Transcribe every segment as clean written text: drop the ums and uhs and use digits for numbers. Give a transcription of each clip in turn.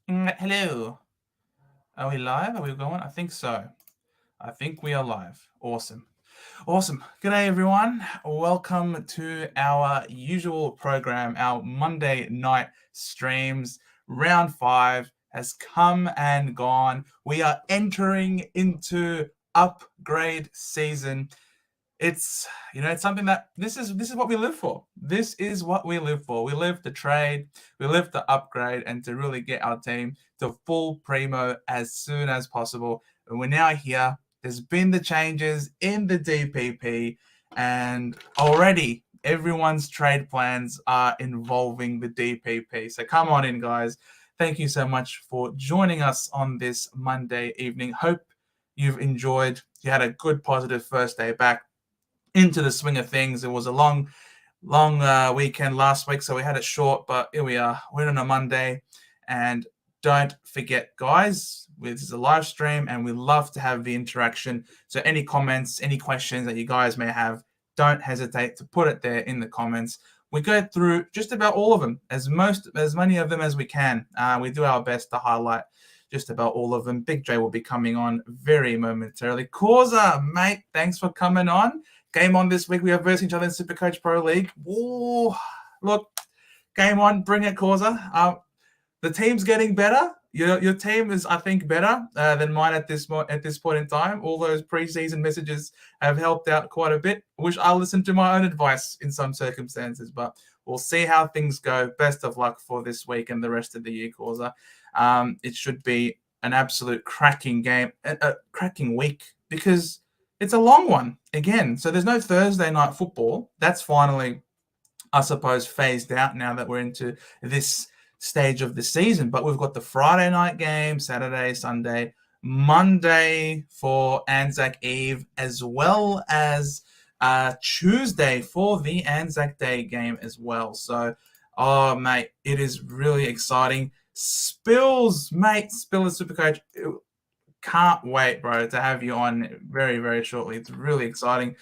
Hello. Are we live? Are we going? I think so. I think we are live. Awesome. Awesome. G'day, everyone. Welcome to our usual program, our Monday night streams. Round 5 has come and gone. We are entering into upgrade season. It's something that this is what we live for. This is what we live for. We live to trade, we live to upgrade, and to really get our team to full primo as soon as possible. And we're now here. There's been the changes in the DPP, and already everyone's trade plans are involving the DPP. So come on in, guys. Thank you so much for joining us on this Monday evening. Hope you've enjoyed. You had a good, positive first day back into the swing of things. It was a long weekend last week, so we had it short, but here we are. We're on a Monday, and don't forget, guys, this is a live stream, and we love to have the interaction. So any comments, any questions that you guys may have, don't hesitate to put it there in the comments. We go through just about all of them, as many of them as we can. We do our best to highlight just about all of them. Big J will be coming on very momentarily. Causa, mate, thanks for coming on. Game on this week. We are versing each other in Supercoach Pro League. Oh, look, game on. Bring it, Causa. The team's getting better. Your team is, I think, better than mine at this point in time. All those preseason messages have helped out quite a bit. Wish I listened to my own advice in some circumstances, but we'll see how things go. Best of luck for this week and the rest of the year, Causa. It should be an absolute cracking game, a cracking week, because it's a long one again. So there's no Thursday night football. That's finally, I suppose, phased out now that we're into this stage of the season. But we've got the Friday night game, Saturday, Sunday, Monday for Anzac Eve, as well as Tuesday for the Anzac Day game as well. So, oh, mate, it is really exciting. Spiller'S, Supercoach. Can't wait, bro, to have you on very, very shortly. It's really exciting.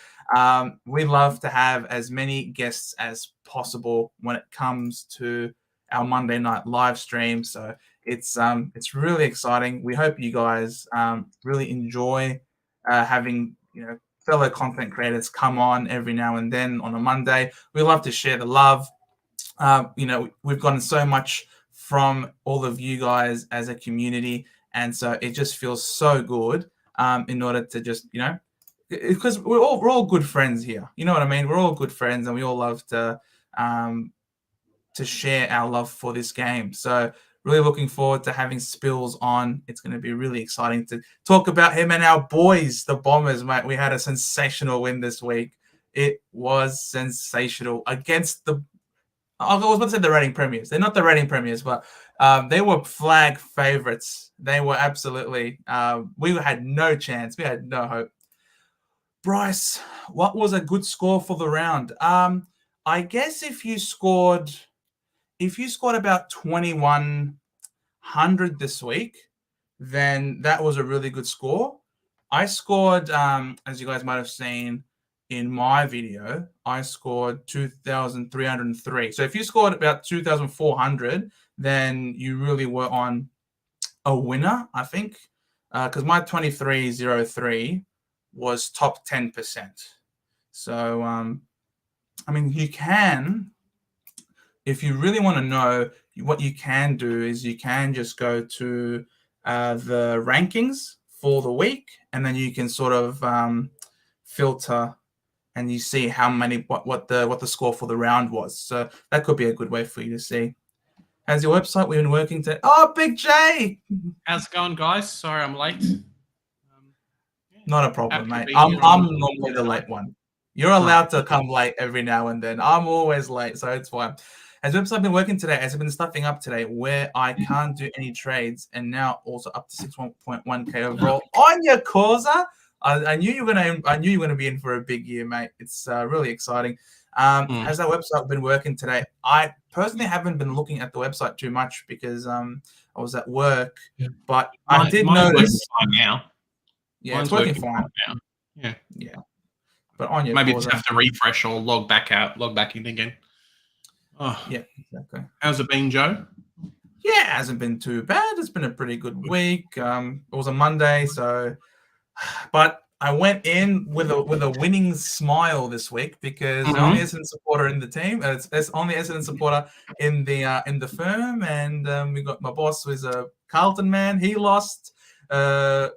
We love to have as many guests as possible when it comes to our Monday night live stream. So it's really exciting. We hope you guys really enjoy having fellow content creators come on every now and then on a Monday. We love to share the love. We've gotten so much from all of you guys as a community. And so it just feels so good in order to just, because we're all good friends here. You know what I mean? We're all good friends, and we all love to share our love for this game. So really looking forward to having Spills on. It's going to be really exciting to talk about him and our boys, the Bombers, mate. We had a sensational win this week. It was sensational against the... I was about to say the reigning premiers. They're not the reigning premiers, but they were flag favourites. They were absolutely... we had no chance. We had no hope. Bryce, what was a good score for the round? I guess if you scored about 2,100 this week, then that was a really good score. I scored, as you guys might have seen in my video, I scored 2,303. So if you scored about 2,400, then you really were on a winner, I think, because my 2303 was top 10%. So, I mean, you can, if you really want to know, what you can do is you can just go to the rankings for the week, and then you can sort of filter, and you see how many what the score for the round was. So that could be a good way for you to see. How's your website? We've been working to... Oh, Big J! How's it going, guys? Sorry I'm late. Not a problem, mate. I'm normally the late one. You're allowed to come late every now and then. I'm always late, so it's fine. Has the website been working today? Has it been stuffing up today where I can't do any trades, and now also up to 6.1k overall on your Causa? I knew you were gonna be in for a big year, mate. It's really exciting. Has that website been working today? I personally haven't been looking at the website too much because I was at work, but I did notice. Fine now. Yeah, it's working fine now. Yeah. But on your maybe Causa, just have to refresh or log back in again. Oh, yeah, exactly. How's it been, Joe? Yeah, it hasn't been too bad. It's been a pretty good week. It was a Monday, so but I went in with a winning smile this week because the only Essendon supporter in the team. It's only Essendon supporter in the firm, and we got my boss who's a Carlton man. He lost. We have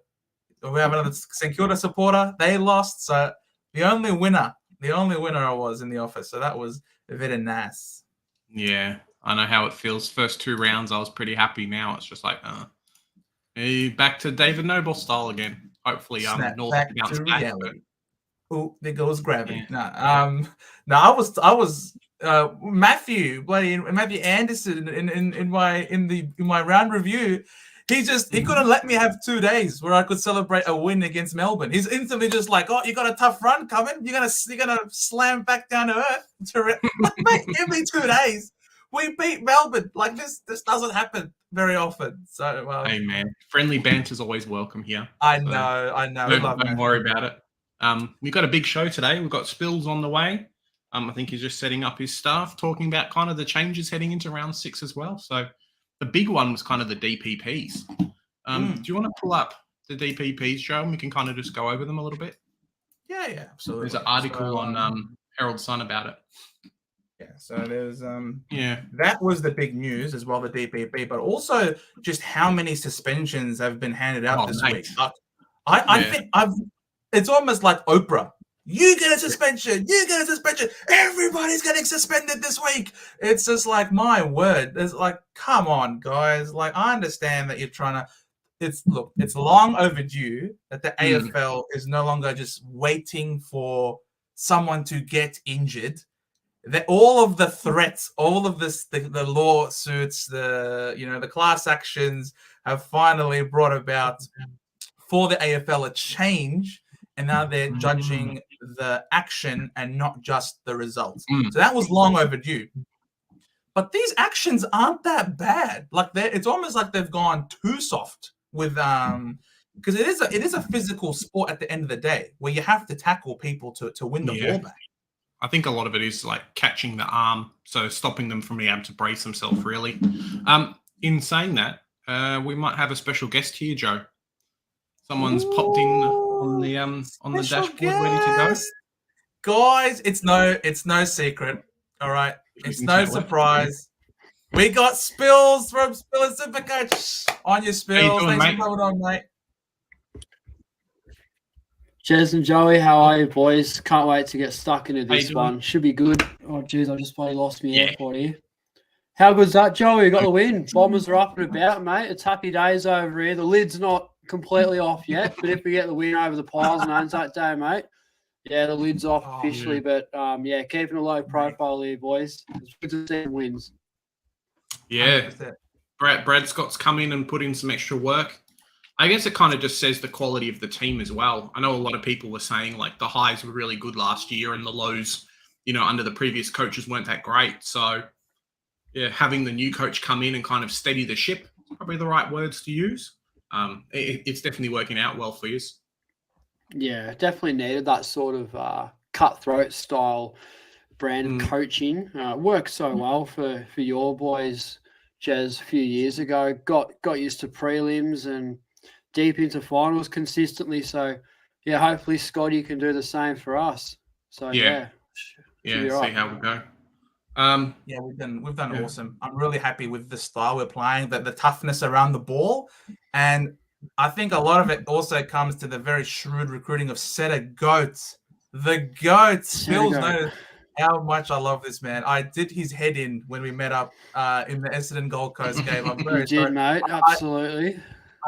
another St Kilda supporter. They lost. So the only winner I was in the office. So that was very nice. Yeah, I know how it feels. First 2 rounds, I was pretty happy. Now it's just like, back to David Noble style again. Hopefully, Snap North back bounce to back. reality. Oh, there goes gravity. Yeah. No, I was Matthew Anderson in my round review. He couldn't let me have 2 days where I could celebrate a win against Melbourne. He's instantly just like, "Oh, you got a tough run coming. You're gonna slam back down to earth." Like, mate, give me 2 days. We beat Melbourne. Like this doesn't happen very often. So Hey man, friendly banter's always welcome here. I So know. We love don't Matthew. worry about it. We've got a big show today. We've got Spills on the way. I think he's just setting up his staff, talking about kind of the changes heading into round 6 as well. So the big one was kind of the DPPs. Do you want to pull up the DPPs, Joe, and we can kind of just go over them a little bit? Yeah, absolutely. There's an article on Herald Sun about it. Yeah, so there's Yeah, that was the big news as well, the DPP, but also just how many suspensions have been handed out this week. I think it's almost like Oprah. You get a suspension. You get a suspension. Everybody's getting suspended this week. It's just like, my word. It's like, come on, guys. Like, I understand that you're trying to. It's long overdue that the AFL is no longer just waiting for someone to get injured. That all of the threats, all of this, the lawsuits, the class actions have finally brought about for the AFL a change, and now they're judging the action and not just the results. So that was long overdue. But these actions aren't that bad. Like it's almost like they've gone too soft with because it is a physical sport at the end of the day where you have to tackle people to win the ball back. I think a lot of it is like catching the arm, so stopping them from being able to brace themselves, really. In saying that, we might have a special guest here, Joe. Someone's popped in on the dashboard, ready to go. Guys, it's no secret. All right, it's no surprise. We got Spills from Spiller'S Supercoach. On your Spills. Thanks for coming on, mate. Jez and Joey, how are you, boys? Can't wait to get stuck into this one. Should be good. Oh, geez, I just bloody lost my airport here. How good's that, Joey? You got the win. Bombers are up and about, mate. It's happy days over here. The lid's not completely off yet, but if we get the win over the Pies and Anzac Day, mate, yeah, the lid's off officially. But, keeping a low profile here, boys. It's good to see wins. Yeah. Brad Scott's come in and put in some extra work. I guess it kind of just says the quality of the team as well. I know a lot of people were saying like the highs were really good last year and the lows, under the previous coaches weren't that great. So, yeah, having the new coach come in and kind of steady the ship, probably the right words to use. It's definitely working out well for you. Yeah, definitely needed that sort of cutthroat style brand of coaching. Worked so well for your boys, Jez, a few years ago. Got used to prelims and deep into finals consistently. So, yeah, hopefully Scotty can do the same for us. So, yeah, see how we go. We've done awesome. I'm really happy with the style we're playing, the toughness around the ball, and I think a lot of it also comes to the very shrewd recruiting of Setter Goats. The Goats. Phil's knows how much I love this man. I did his head in when we met up in the Essendon Gold Coast game. I'm very sorry. Mate. Absolutely.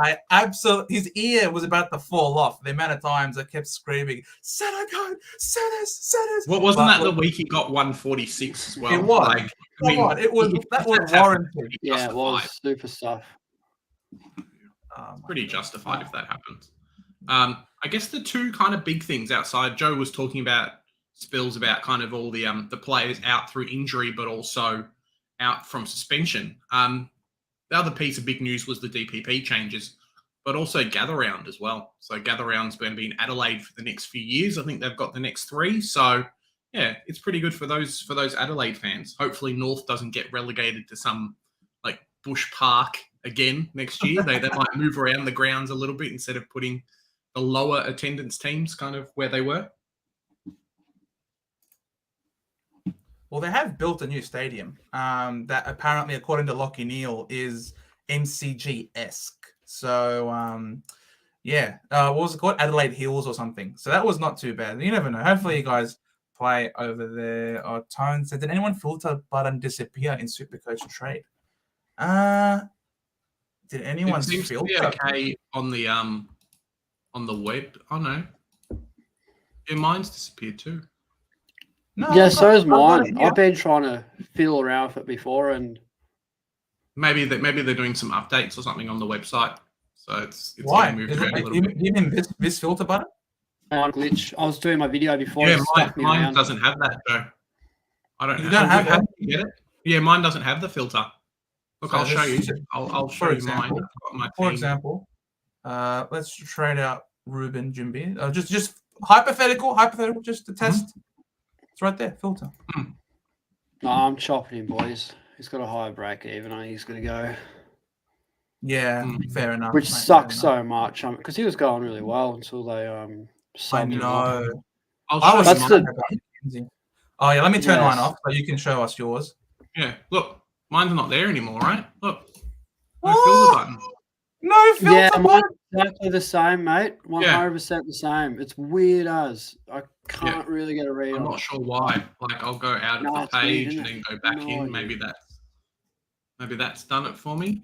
I absolutely, his ear was about to fall off. The amount of times I kept screaming, "Setter Goat, Setters." What wasn't that the week he got 146 as well? It was. That was warranted. Yeah, it was super stuff. Pretty justified if that happens. I guess the two kind of big things outside, Joe was talking about Spills about kind of all the players out through injury, but also out from suspension. The other piece of big news was the DPP changes, but also gather round as well. So gather round's going to be in Adelaide for the next few years. I think they've got the next 3. So yeah, it's pretty good for those Adelaide fans. Hopefully North doesn't get relegated to some like Bush Park again next year. They might move around the grounds a little bit instead of putting the lower attendance teams kind of where they were. Well, they have built a new stadium that apparently, according to Lockie Neal, is MCG-esque. So, what was it called? Adelaide Hills or something. So that was not too bad. You never know. Hopefully you guys play over there. Tone said, did anyone filter button disappear in Supercoach trade? Did anyone filter? It seems to be okay on the web. Oh, no. Yeah, mine's disappeared too. No, yeah, so is mine. I've been trying to fiddle around with it before, and maybe they're doing some updates or something on the website, so it's why? Moved around a little bit. You mean this filter button? Glitch. I was doing my video before. Yeah, mine doesn't have that, Joe. I don't. You don't have how you get it? Yeah, mine doesn't have the filter. Look, so I'll show you. I'll show you mine. For example, let's trade out Ruben Jimby. Just hypothetical, just to test. Mm-hmm. It's right there, filter. No, I'm chopping him, boys. He's got a higher break even. I think he's going to go. Yeah, fair enough. Which sucks so much because he was going really well until they I know. That's Oh yeah, let me turn mine off so you can show us yours. Yeah, look, mine's not there anymore, right? Look, no filter button. No filter button. Exactly the same, mate. 100% the same. It's weird as I can't really get a read. I'm not sure why. Like, I'll go out of the page and then go back in. Maybe that's done it for me.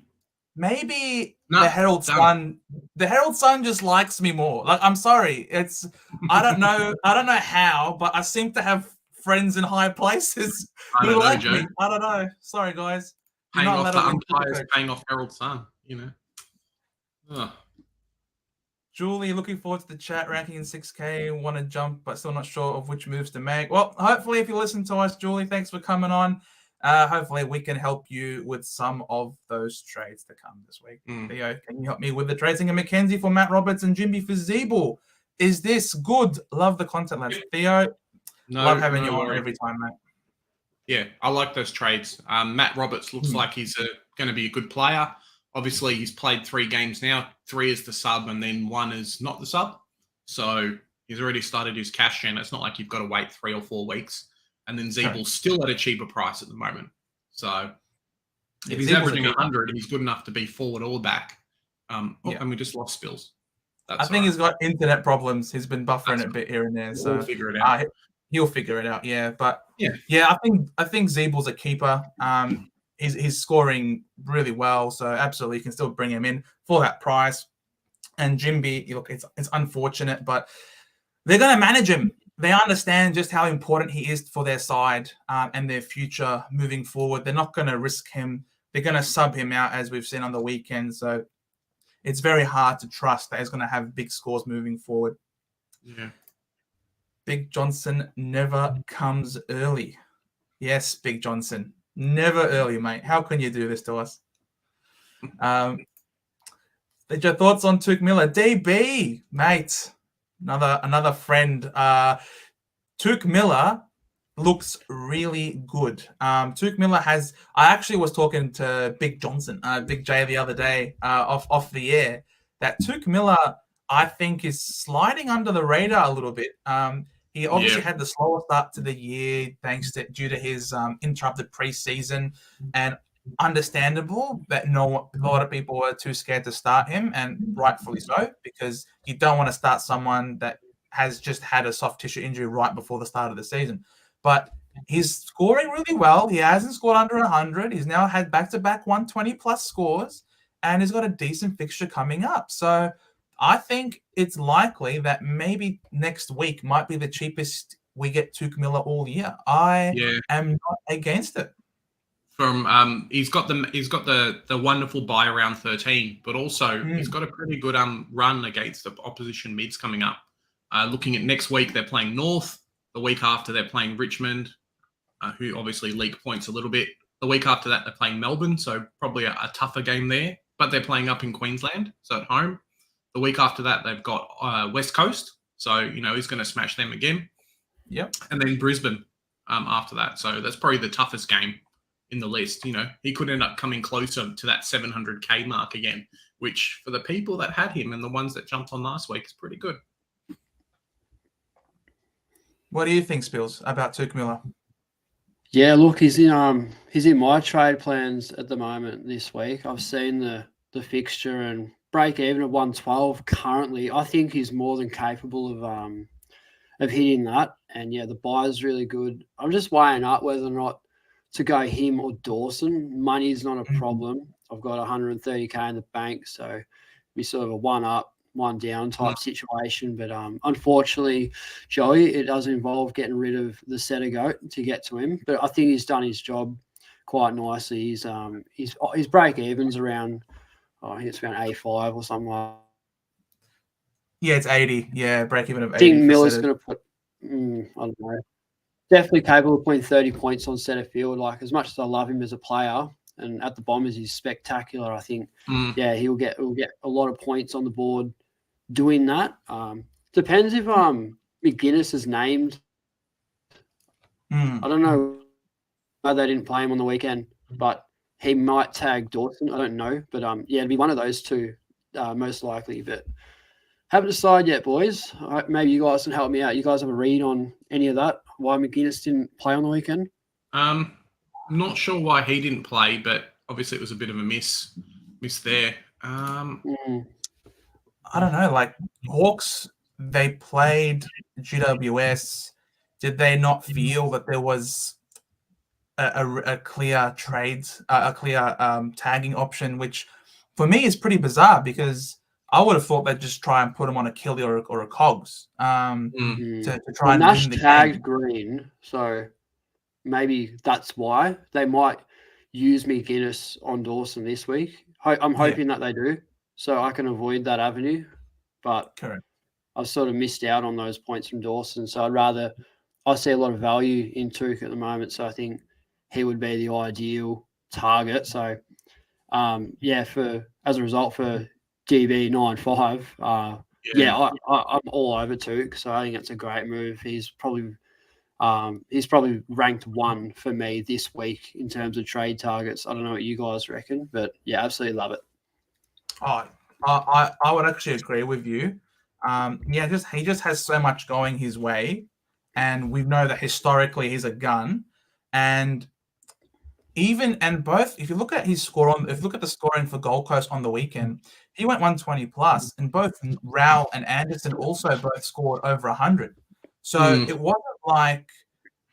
Maybe the Herald Sun. The Herald Sun just likes me more. Like, I'm sorry. I don't know how, but I seem to have friends in high places who like me. I don't know. Sorry, guys. Paying off the umpires, paying off Herald Sun. You know. Ugh. Julie, looking forward to the chat ranking in 6K. Want to jump, but still not sure of which moves to make. Well, hopefully, if you listen to us, Julie, thanks for coming on. Hopefully, we can help you with some of those trades to come this week. Theo, can you help me with the trading of McKenzie for Matt Roberts and Jimby for Zeeble? Is this good? Love the content, lads. Theo, love having you on every time, mate. Yeah, I like those trades. Matt Roberts looks like he's going to be a good player. Obviously, he's played 3 games now. 3 is the sub, and then 1 is not the sub. So he's already started his cash in. It's not like you've got to wait 3 or 4 weeks. And then Zeebel's still at a cheaper price at the moment. So if he's averaging 100, he's good enough to be forward or back. And we just lost Spills. I think he's got internet problems. He's been buffering it a bit here and there. So we'll figure it out. He'll figure it out. Yeah, but I think Zeebel's a keeper. He's scoring really well, so absolutely you can still bring him in for that price. And Jimby, look, it's unfortunate, but they're going to manage him. They understand just how important he is for their side and their future moving forward. They're not going to risk him. They're going to sub him out, as we've seen on the weekend. So it's very hard to trust that he's going to have big scores moving forward. Yeah. Big Johnson never comes early. Yes, Big Johnson. Never early, mate. How can you do this to us? Your thoughts on Tuke Miller? DB, mate. Another friend. Tuke Miller looks really good. Tuke Miller has... I actually was talking to Big Johnson, Big J, the other day off the air, that Tuke Miller, I think, is sliding under the radar a little bit. He obviously had the slower start to the year due to his interrupted preseason, and understandable that a lot of people were too scared to start him, and rightfully so, because you don't want to start someone that has just had a soft tissue injury right before the start of the season. But he's scoring really well. He hasn't scored under 100. He's now had back-to-back 120-plus scores, and he's got a decent fixture coming up. So I think it's likely that maybe next week might be the cheapest we get Tuke Miller all year. I am not against it. He's got the wonderful buy around 13, but also he's got a pretty good run against the opposition mids coming up. Looking at next week, they're playing North. The week after, they're playing Richmond, who obviously leak points a little bit. The week after that, they're playing Melbourne, so probably a tougher game there. But they're playing up in Queensland, so at home. The week after that, they've got West Coast. So, he's going to smash them again. Yep. And then Brisbane after that. So that's probably the toughest game in the list. He could end up coming closer to that 700K mark again, which for the people that had him and the ones that jumped on last week is pretty good. What do you think, Spills, about Tuke Miller? Yeah, look, he's in my trade plans at the moment this week. I've seen the fixture and break even at 112 currently. I think he's more than capable of hitting that. And yeah, the buy is really good. I'm just weighing up whether or not to go him or Dawson. Money's not a problem. I've got 130K in the bank, so we sort of a one up, one down type situation. But unfortunately, Joey, it does involve getting rid of the setter goat to get to him. But I think he's done his job quite nicely. His break evens around, I think it's around 85 or something like that. Yeah, it's 80. Yeah, break even of 80. I think Miller's going to put, I don't know, definitely capable of putting 30 points on centre field. Like, as much as I love him as a player, and at the Bombers he's spectacular, I think, yeah, he'll get a lot of points on the board doing that. Depends if McGuinness is named. I don't know why they didn't play him on the weekend, but he might tag Dawson. I don't know, but yeah, it'd be one of those two most likely. But haven't decided yet, boys. Maybe you guys can help me out. You guys have a read on any of that? Why McGuinness didn't play on the weekend? Not sure why he didn't play, but obviously it was a bit of a miss there. I don't know. Like, Hawks, they played GWS. Did they not feel that there was a clear trades, a clear tagging option, which for me is pretty bizarre because I would have thought they'd just try and put him on a Killy or a Cogs to try and Nash win the tagged game. Green, so maybe that's why they might use McGuinness on Dawson this week. I'm hoping that they do, so I can avoid that avenue. But correct, I've sort of missed out on those points from Dawson, so I see a lot of value in Tuke at the moment, so I think he would be the ideal target. So, yeah, as a result for GB 95, yeah, I'm all over Tuke, so I think it's a great move. He's probably ranked 1 for me this week in terms of trade targets. I don't know what you guys reckon, but yeah, absolutely love it. Oh, I would actually agree with you. Yeah, he just has so much going his way, and we know that historically he's a gun. And if you look at his score if you look at the scoring for Gold Coast on the weekend, he went 120 plus, and both Rao and Anderson also both scored over 100. So it wasn't like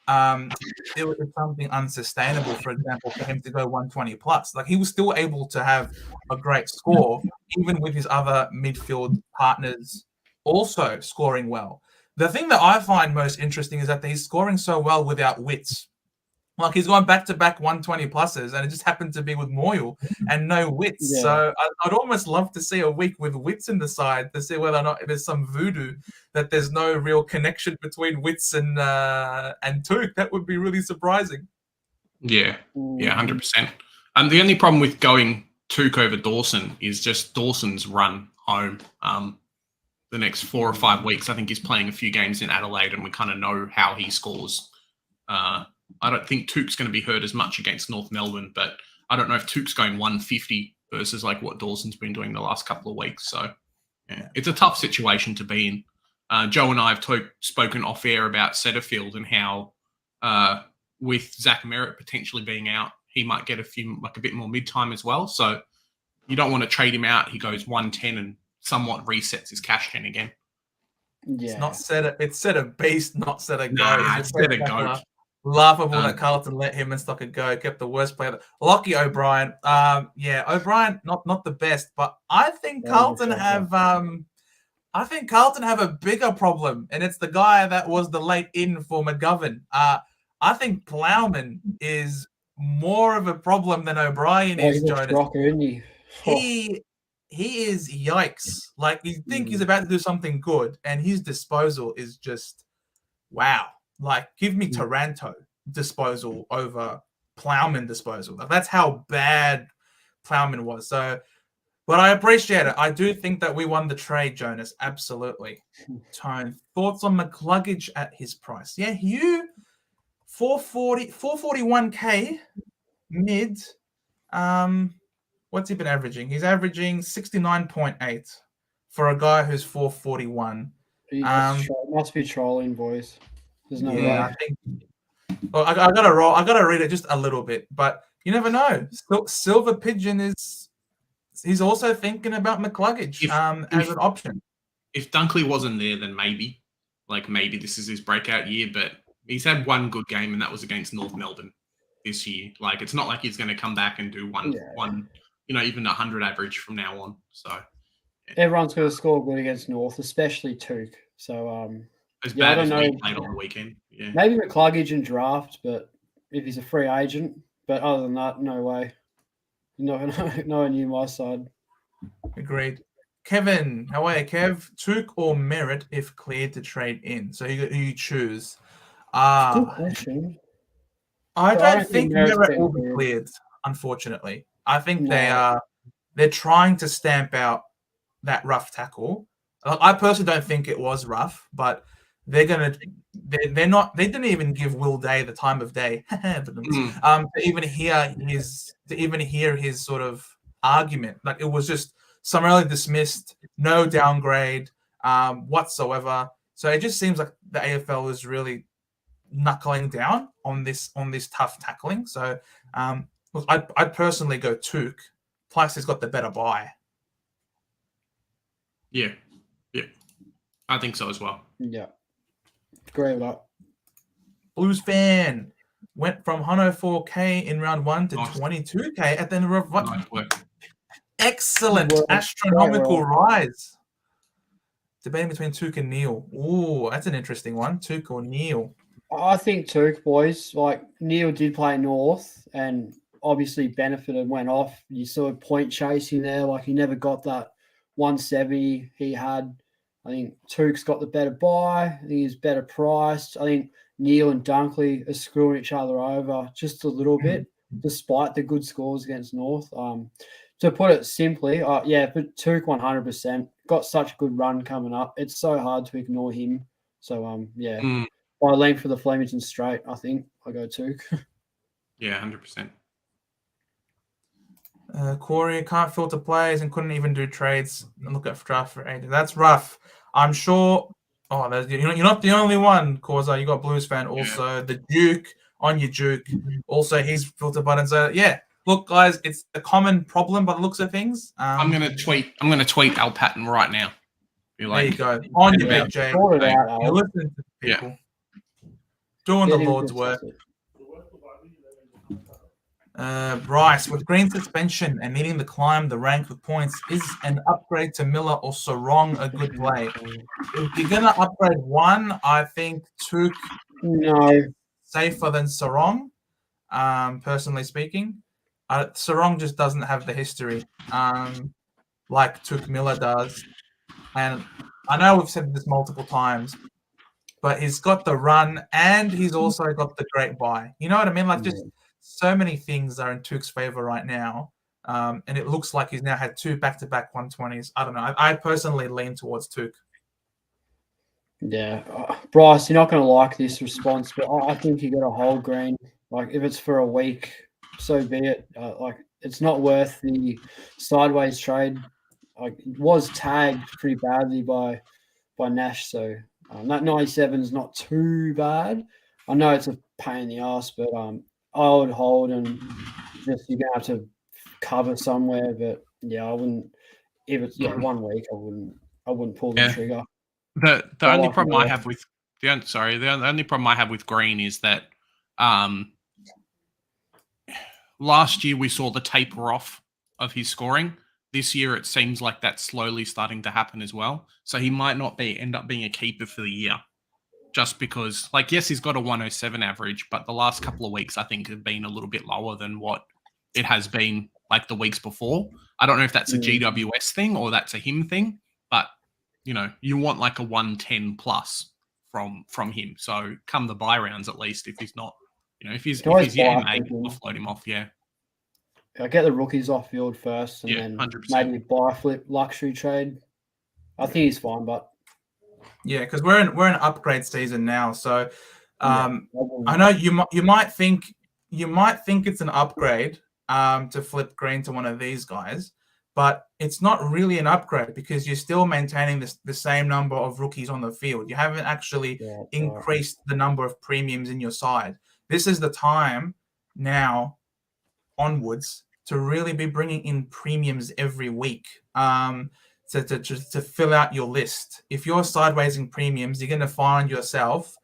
it was something unsustainable, for example, for him to go 120 plus. Like, he was still able to have a great score, even with his other midfield partners also scoring well. The thing that I find most interesting is that he's scoring so well without Wits. Like, he's gone back-to-back 120 pluses, and it just happened to be with Moyle and no Wits. Yeah. So I'd almost love to see a week with Wits in the side to see whether or not there's some voodoo that there's no real connection between Wits and Tuke. That would be really surprising. Yeah, 100%. And the only problem with going Tuke over Dawson is just Dawson's run home. The next 4 or 5 weeks, I think he's playing a few games in Adelaide, and we kind of know how he scores. I don't think Tuke's going to be hurt as much against North Melbourne, but I don't know if Tuke's going 150 versus like what Dawson's been doing the last couple of weeks. So yeah, it's a tough situation to be in. Joe and I have spoken off air about Setterfield and how with Zach Merritt potentially being out, he might get a bit more mid-time as well. So you don't want to trade him out. He goes 110 and somewhat resets his cash gen again. Yeah. It's not it's Setter Beast, not Setter Go. Nah, it's Setter Goat. Laughable that Carlton let him and Stocker go. Kept the worst player. Lockie O'Brien. Yeah, O'Brien not the best, but I think Carlton have a bigger problem, and it's the guy that was the late in for McGovern. I think Plowman is more of a problem than O'Brien is, Jonas. Rocker, isn't he? He is yikes. Like, you think he's about to do something good, and his disposal is just wow. Like, give me Taranto disposal over Plowman disposal. Like, that's how bad Plowman was. So, but I appreciate it. I do think that we won the trade, Jonas. Absolutely. Tone, thoughts on McCluggage at his price? Yeah, you 441K. mid. What's he been averaging? He's averaging 69.8 for a guy who's 441. He must be trolling, boys. There's no way. I think. Well, I gotta read it just a little bit, but you never know. Silver Pigeon he's also thinking about McCluggage as an option. If Dunkley wasn't there, then maybe this is his breakout year. But he's had one good game, and that was against North Melbourne this year. Like, it's not like he's going to come back and do one, even 100 average from now on. So everyone's going to score good against North, especially Took. So as bad as he played on the weekend. Yeah, maybe McCluggage in draft, but if he's a free agent. But other than that, no way. No one knew my side. Agreed. Kevin, how are you, Kev? Took or Merritt if cleared to trade in? So who you choose? Good question. I don't think Merritt will be cleared, unfortunately. I think they're trying to stamp out that rough tackle. I personally don't think it was rough, but they didn't even give Will Day the time of day to even hear his sort of argument. Like, it was just summarily dismissed, no downgrade whatsoever. So it just seems like the AFL is really knuckling down on this tough tackling. So look, I'd personally go Took. Plus, he's got the better buy. Yeah, I think so as well. Yeah, great with that. Blues fan went from 104K in round 1 to 22K at the end of Nice work. Excellent astronomical rise. Debating between Took and Neil. Ooh, that's an interesting one. Took or Neil? I think Took, boys. Like, Neil did play North and obviously benefited, went off. You saw point chasing there. Like, he never got that 170 he had. I think Took's got the better buy. I think he's better priced. I think Neil and Dunkley are screwing each other over just a little bit, despite the good scores against North. To put it simply, but Took 100%. Got such a good run coming up. It's so hard to ignore him. So, by length for the Flemington straight, I think I go Took. Yeah, 100%. Corey can't filter players and couldn't even do trades and look at draft for agents. That's rough. I'm sure. Oh, you're not the only one, Causa. You got Blues fan also. Yeah. The Duke on your Duke. Also, he's filter buttons. So yeah, look, guys, it's a common problem by the looks of things. I'm gonna tweet Al Patton right now. There you go. On your big Jay. You're listening to people. Doing the Lord's work. Bryce, with Green suspension and needing to climb the rank with points, is an upgrade to Miller or Sarong a good play? If you're going to upgrade one, I think Took safer than Sarong, personally speaking. Sarong just doesn't have the history like Took Miller does. And I know we've said this multiple times, but he's got the run and he's also got the great buy. You know what I mean? Like, just so many things are in Took's favor right now. And it looks like he's now had 2 back-to-back 120s. I don't know. I personally lean towards Took. Yeah. Bryce, you're not going to like this response, but I think you got to hold Green. Like, if it's for a week, so be it. It's not worth the sideways trade. Like, it was tagged pretty badly by Nash, so that 97 is not too bad. I know it's a pain in the ass, but I would hold and just you're gonna have to cover somewhere. But yeah, I wouldn't. If it's 1 week, I wouldn't pull the trigger. The only problem I have with the only problem I have with Green is that last year we saw the taper off of his scoring. This year it seems like that's slowly starting to happen as well. So he might not end up being a keeper for the year. Just because, yes, he's got a 107 average, but the last couple of weeks, I think, have been a little bit lower than what it has been the weeks before. I don't know if that's a GWS thing or that's a him thing, but, you want a 110 plus from him. So come the buy rounds, at least, if he's not, if he's MA, offload him off, yeah. I get the rookies off field first and then 100%. maybe buy, flip, luxury trade. I think he's fine, but... Yeah, because we're in upgrade season now, so I know you might think you might think it's an upgrade to flip Green to one of these guys, but it's not really an upgrade because you're still maintaining the same number of rookies on the field. You haven't actually increased the number of premiums in your side. This is the time now onwards to really be bringing in premiums every week to fill out your list. If you're sideways in premiums, you're going to find yourself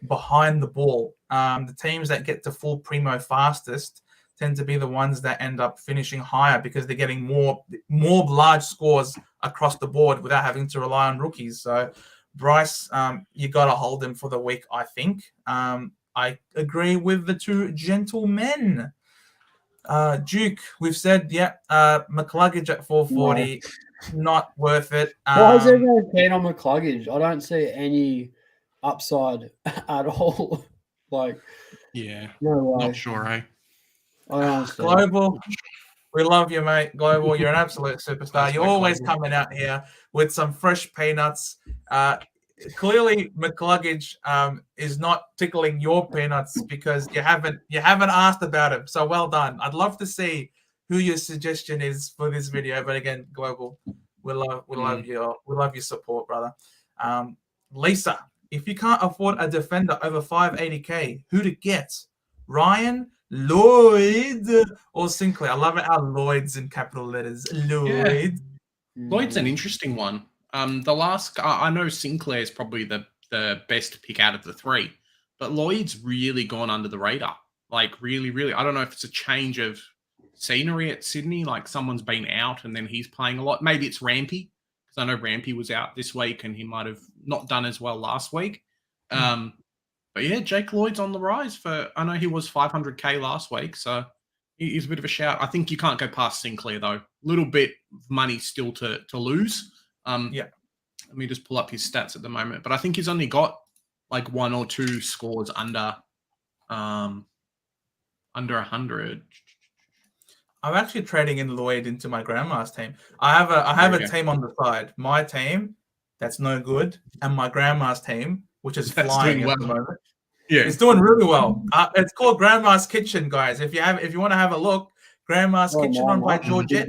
behind the ball. The teams that get to full primo fastest tend to be the ones that end up finishing higher because they're getting more large scores across the board without having to rely on rookies. So Bryce, you got to hold him for the week, I think. I agree with the two gentlemen. Duke, we've said, McCluggage at 440, not worth it. Why is everyone keen on McCluggage? I don't see any upside at all. No way. Not sure, eh? I don't Global, we love you, mate. Global, you're an absolute superstar. You're always coming out here with some fresh peanuts. Clearly, McCluggage is not tickling your peanuts because you haven't asked about him. So well done. I'd love to see who your suggestion is for this video. But again, Global, we love your support, brother. Lisa, if you can't afford a defender over 580k, who to get? Ryan, Lloyd, or Sinclair? I love it how Lloyd's in capital letters. Lloyd. Yeah. Lloyd's an interesting one. I know Sinclair is probably the best pick out of the three, but Lloyd's really gone under the radar. Really, I don't know if it's a change of scenery at Sydney, like someone's been out and then he's playing a lot. Maybe it's Rampy, because I know Rampy was out this week and he might have not done as well last week. But yeah, Jake Lloyd's on the rise I know he was 500k last week, so he's a bit of a shout. I think you can't go past Sinclair though. Little bit of money still to lose. Let me just pull up his stats at the moment, but I think he's only got like 1 or 2 scores under 100. I'm actually trading in Lloyd into my grandma's team. I have a team on the side. My team that's no good, and my grandma's team, which is flying at the moment. Yeah, it's doing really well. It's called Grandma's Kitchen, guys. If you want to have a look, Grandma's Kitchen run by Georgette.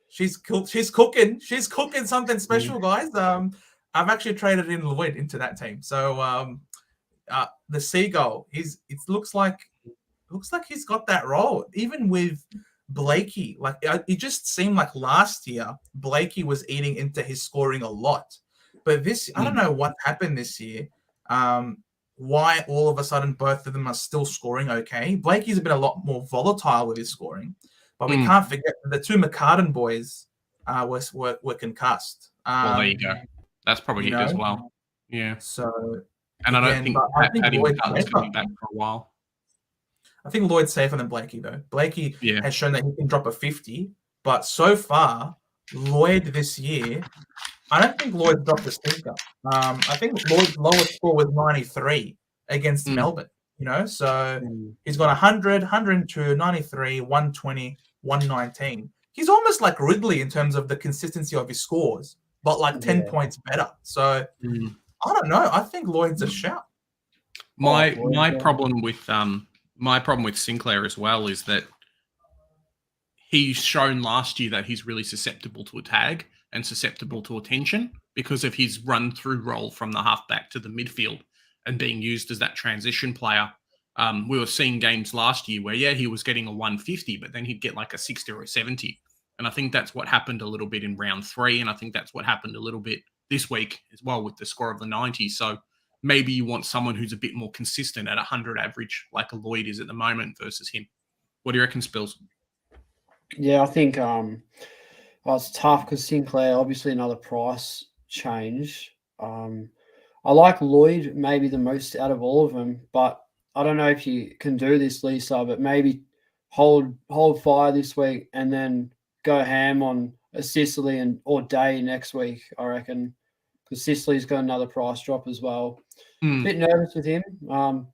She's cooking. She's cooking something special, guys. I've actually traded in Lloyd into that team. So the Seagull, it looks like he's got that role. Even with Blakey, it just seemed like last year Blakey was eating into his scoring a lot. But I don't know what happened this year. Why all of a sudden both of them are still scoring okay. Blakey's been a lot more volatile with his scoring. But we can't forget the two McCartan boys were concussed. Well, there you go. That's probably it as well. Yeah. So, and I don't think Paddy McCartan's going to be back for a while. I think Lloyd's safer than Blakey, though. Blakey has shown that he can drop a 50, but so far, Lloyd this year, I don't think Lloyd dropped a stinker. I think Lloyd's lowest score was 93 against Melbourne. So he's got 100, 102, 93, 120, 119. He's almost like Ridley in terms of the consistency of his scores, but 10 points better. So I don't know. I think Lloyd's a shout. My problem with Sinclair as well is that he's shown last year that he's really susceptible to a tag and susceptible to attention because of his run-through role from the halfback to the midfield and being used as that transition player. We were seeing games last year where, he was getting a 150, but then he'd get like a 60 or a 70. And I think that's what happened a little bit in round 3. And I think that's what happened a little bit this week as well with the score of the 90. So maybe you want someone who's a bit more consistent at 100 average, like a Lloyd is at the moment versus him. What do you reckon, Spills? Yeah, I think it's tough because Sinclair, obviously another price change. I like Lloyd maybe the most out of all of them, but I don't know if you can do this, Lisa, but maybe hold fire this week and then go ham on a Sicily or Day next week, I reckon, because Sicily's got another price drop as well. A bit nervous with him.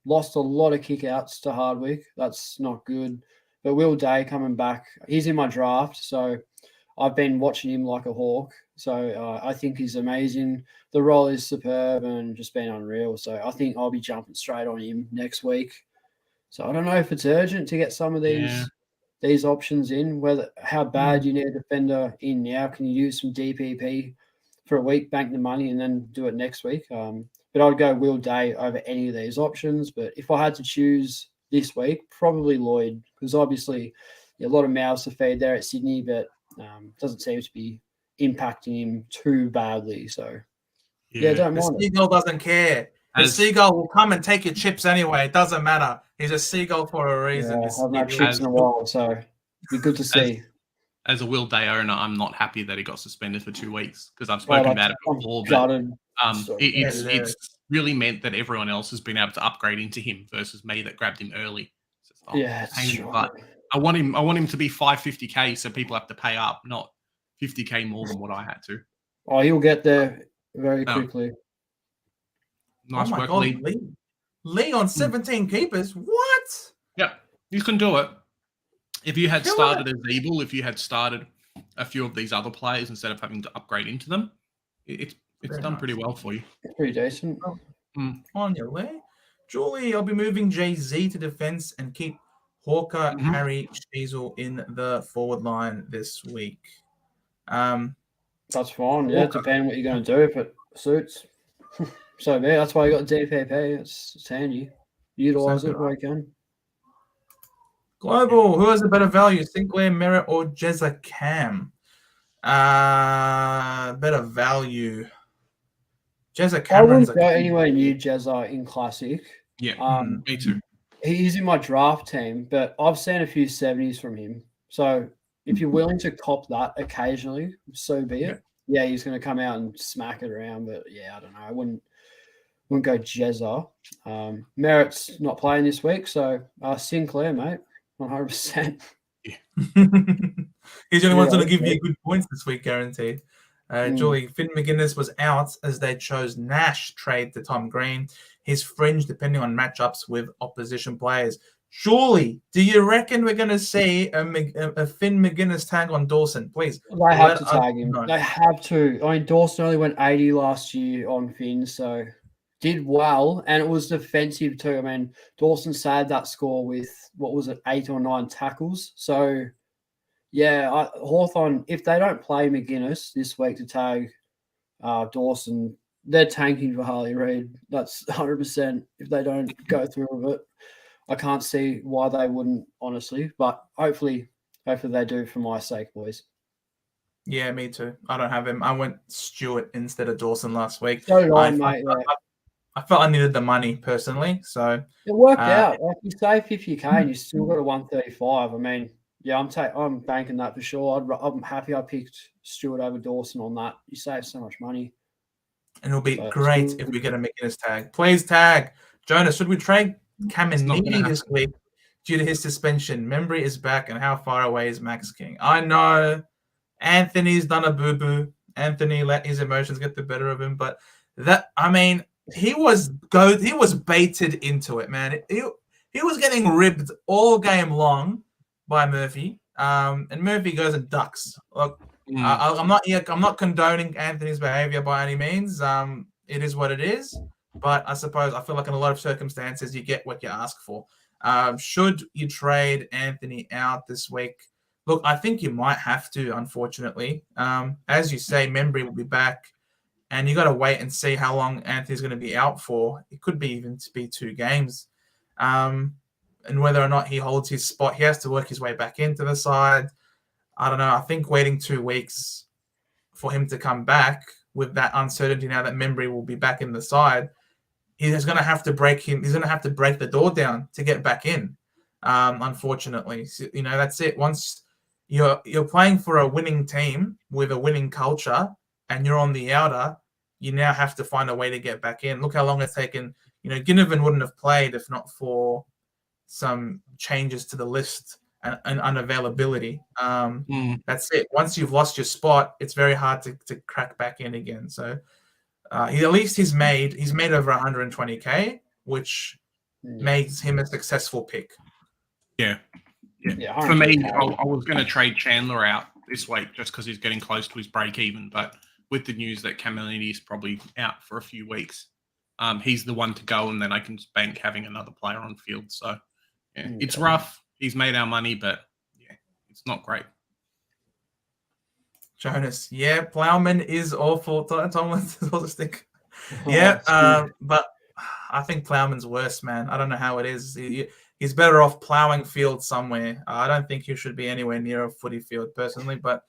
Lost a lot of kick-outs to Hardwick. That's not good. But Will Day coming back, he's in my draft, so I've been watching him like a hawk. So I think he's amazing. The role is superb and just been unreal. So I think I'll be jumping straight on him next week. So I don't know if it's urgent to get some of these options in. How bad you need a defender in now? Can you use some DPP for a week, bank the money, and then do it next week? But I'd go Will Day over any of these options. But if I had to choose this week, probably Lloyd, because obviously a lot of mouths to feed there at Sydney, but doesn't seem to be impacting him too badly. So don't mind it. Seagull doesn't care. The seagull will come and take your chips anyway. It doesn't matter. He's a seagull for a reason. Yeah, I've had chips in a while, so it'd be good to see. As a Will Day owner, I'm not happy that he got suspended for 2 weeks because I've spoken about it before. But it's really meant that everyone else has been able to upgrade into him versus me that grabbed him early. But I want him to be 550k, so people have to pay up, not 50k more than what I had to. Oh, he'll get there very quickly. Nice work, Lee. Lee on 17 keepers. What? Yep, you can do it. If you had started as Evil, if you had started a few of these other players instead of having to upgrade into them, it's done pretty well for you. Pretty decent. On your way. Julie, I'll be moving Jay-Z to defense and keep Hawker, Harry, Sheasel in the forward line this week. That's fine. Yeah, depending what you're going to do if it suits. So yeah, that's why you got DPP. It's handy. Utilize it where you can. Global, who has a better value, Sinclair, Merritt, or Jezza Cam? Better value. Jezza Cam. I wouldn't go anywhere near Jezza in Classic. Yeah, me too. He's in my draft team, but I've seen a few 70s from him. So if you're willing to cop that occasionally, so be it. Yeah, he's going to come out and smack it around, but yeah, I don't know. I wouldn't go Jezza. Merritt's not playing this week, so Sinclair, mate. 100%. Yeah. He's the only one's going to give you good points this week, guaranteed. Julie, Finn McGuinness was out as they chose Nash trade to Tom Green. His fringe depending on matchups with opposition players. Julie, do you reckon we're going to see a Finn McGuinness tag on Dawson? Please. They have to tag him. They have to. I mean, Dawson only went 80 last year on Finn, so did well, and it was defensive too. I mean, Dawson saved that score with, 8 or 9 tackles. So, yeah, Hawthorn, if they don't play McGuinness this week to tag Dawson, they're tanking for Harley Reid. That's 100% if they don't go through with it. I can't see why they wouldn't, honestly, but hopefully they do for my sake, boys. Yeah, me too. I don't have him. I went Stewart instead of Dawson last week. So did I, mate. I felt I needed the money personally, so it worked out. Like you save 50k and you still got a 135. I mean, yeah, I'm banking that for sure. I'm happy I picked Stewart over Dawson on that. You save so much money, and it'll be great if we get a McGuinness tag. Please tag Jonas. Should we trade Caminiti this week due to his suspension? Membry is back, and how far away is Max King? I know Anthony's done a boo boo. Anthony let his emotions get the better of him, but he was baited into it, man. He was getting ribbed all game long by Murphy, and Murphy goes and ducks. Look, I'm not condoning Anthony's behavior by any means. It is what it is, but I feel like in a lot of circumstances you get what you ask for. Should you trade Anthony out this week? Look, I think you might have to, unfortunately. As you say, Membry will be back. And you got to wait and see how long Anthony's going to be out for. It could be even to be 2 games. And whether or not he holds his spot, he has to work his way back into the side. I don't know. I think waiting 2 weeks for him to come back with that uncertainty now that Membry will be back in the side, he's going to have to break him. He's going to have to break the door down to get back in. Unfortunately, so, that's it. Once you're playing for a winning team with a winning culture, and you're on the outer, you now have to find a way to get back in. Look how long it's taken. Ginnivan wouldn't have played if not for some changes to the list and unavailability. That's it. Once you've lost your spot, it's very hard to crack back in again. So he's made over 120k, which makes him a successful pick. Yeah. For me, I was going to trade Chandler out this week just because he's getting close to his break even, but with the news that Caminiti is probably out for a few weeks, he's the one to go, and then I can just bank having another player on field. So, Yeah, it's rough. He's made our money, but yeah, it's not great. Jonas, yeah, Plowman is awful. Tomlin's all this thing. Yeah, but I think Plowman's worse, man. I don't know how it is. He's better off plowing field somewhere. I don't think he should be anywhere near a footy field personally, but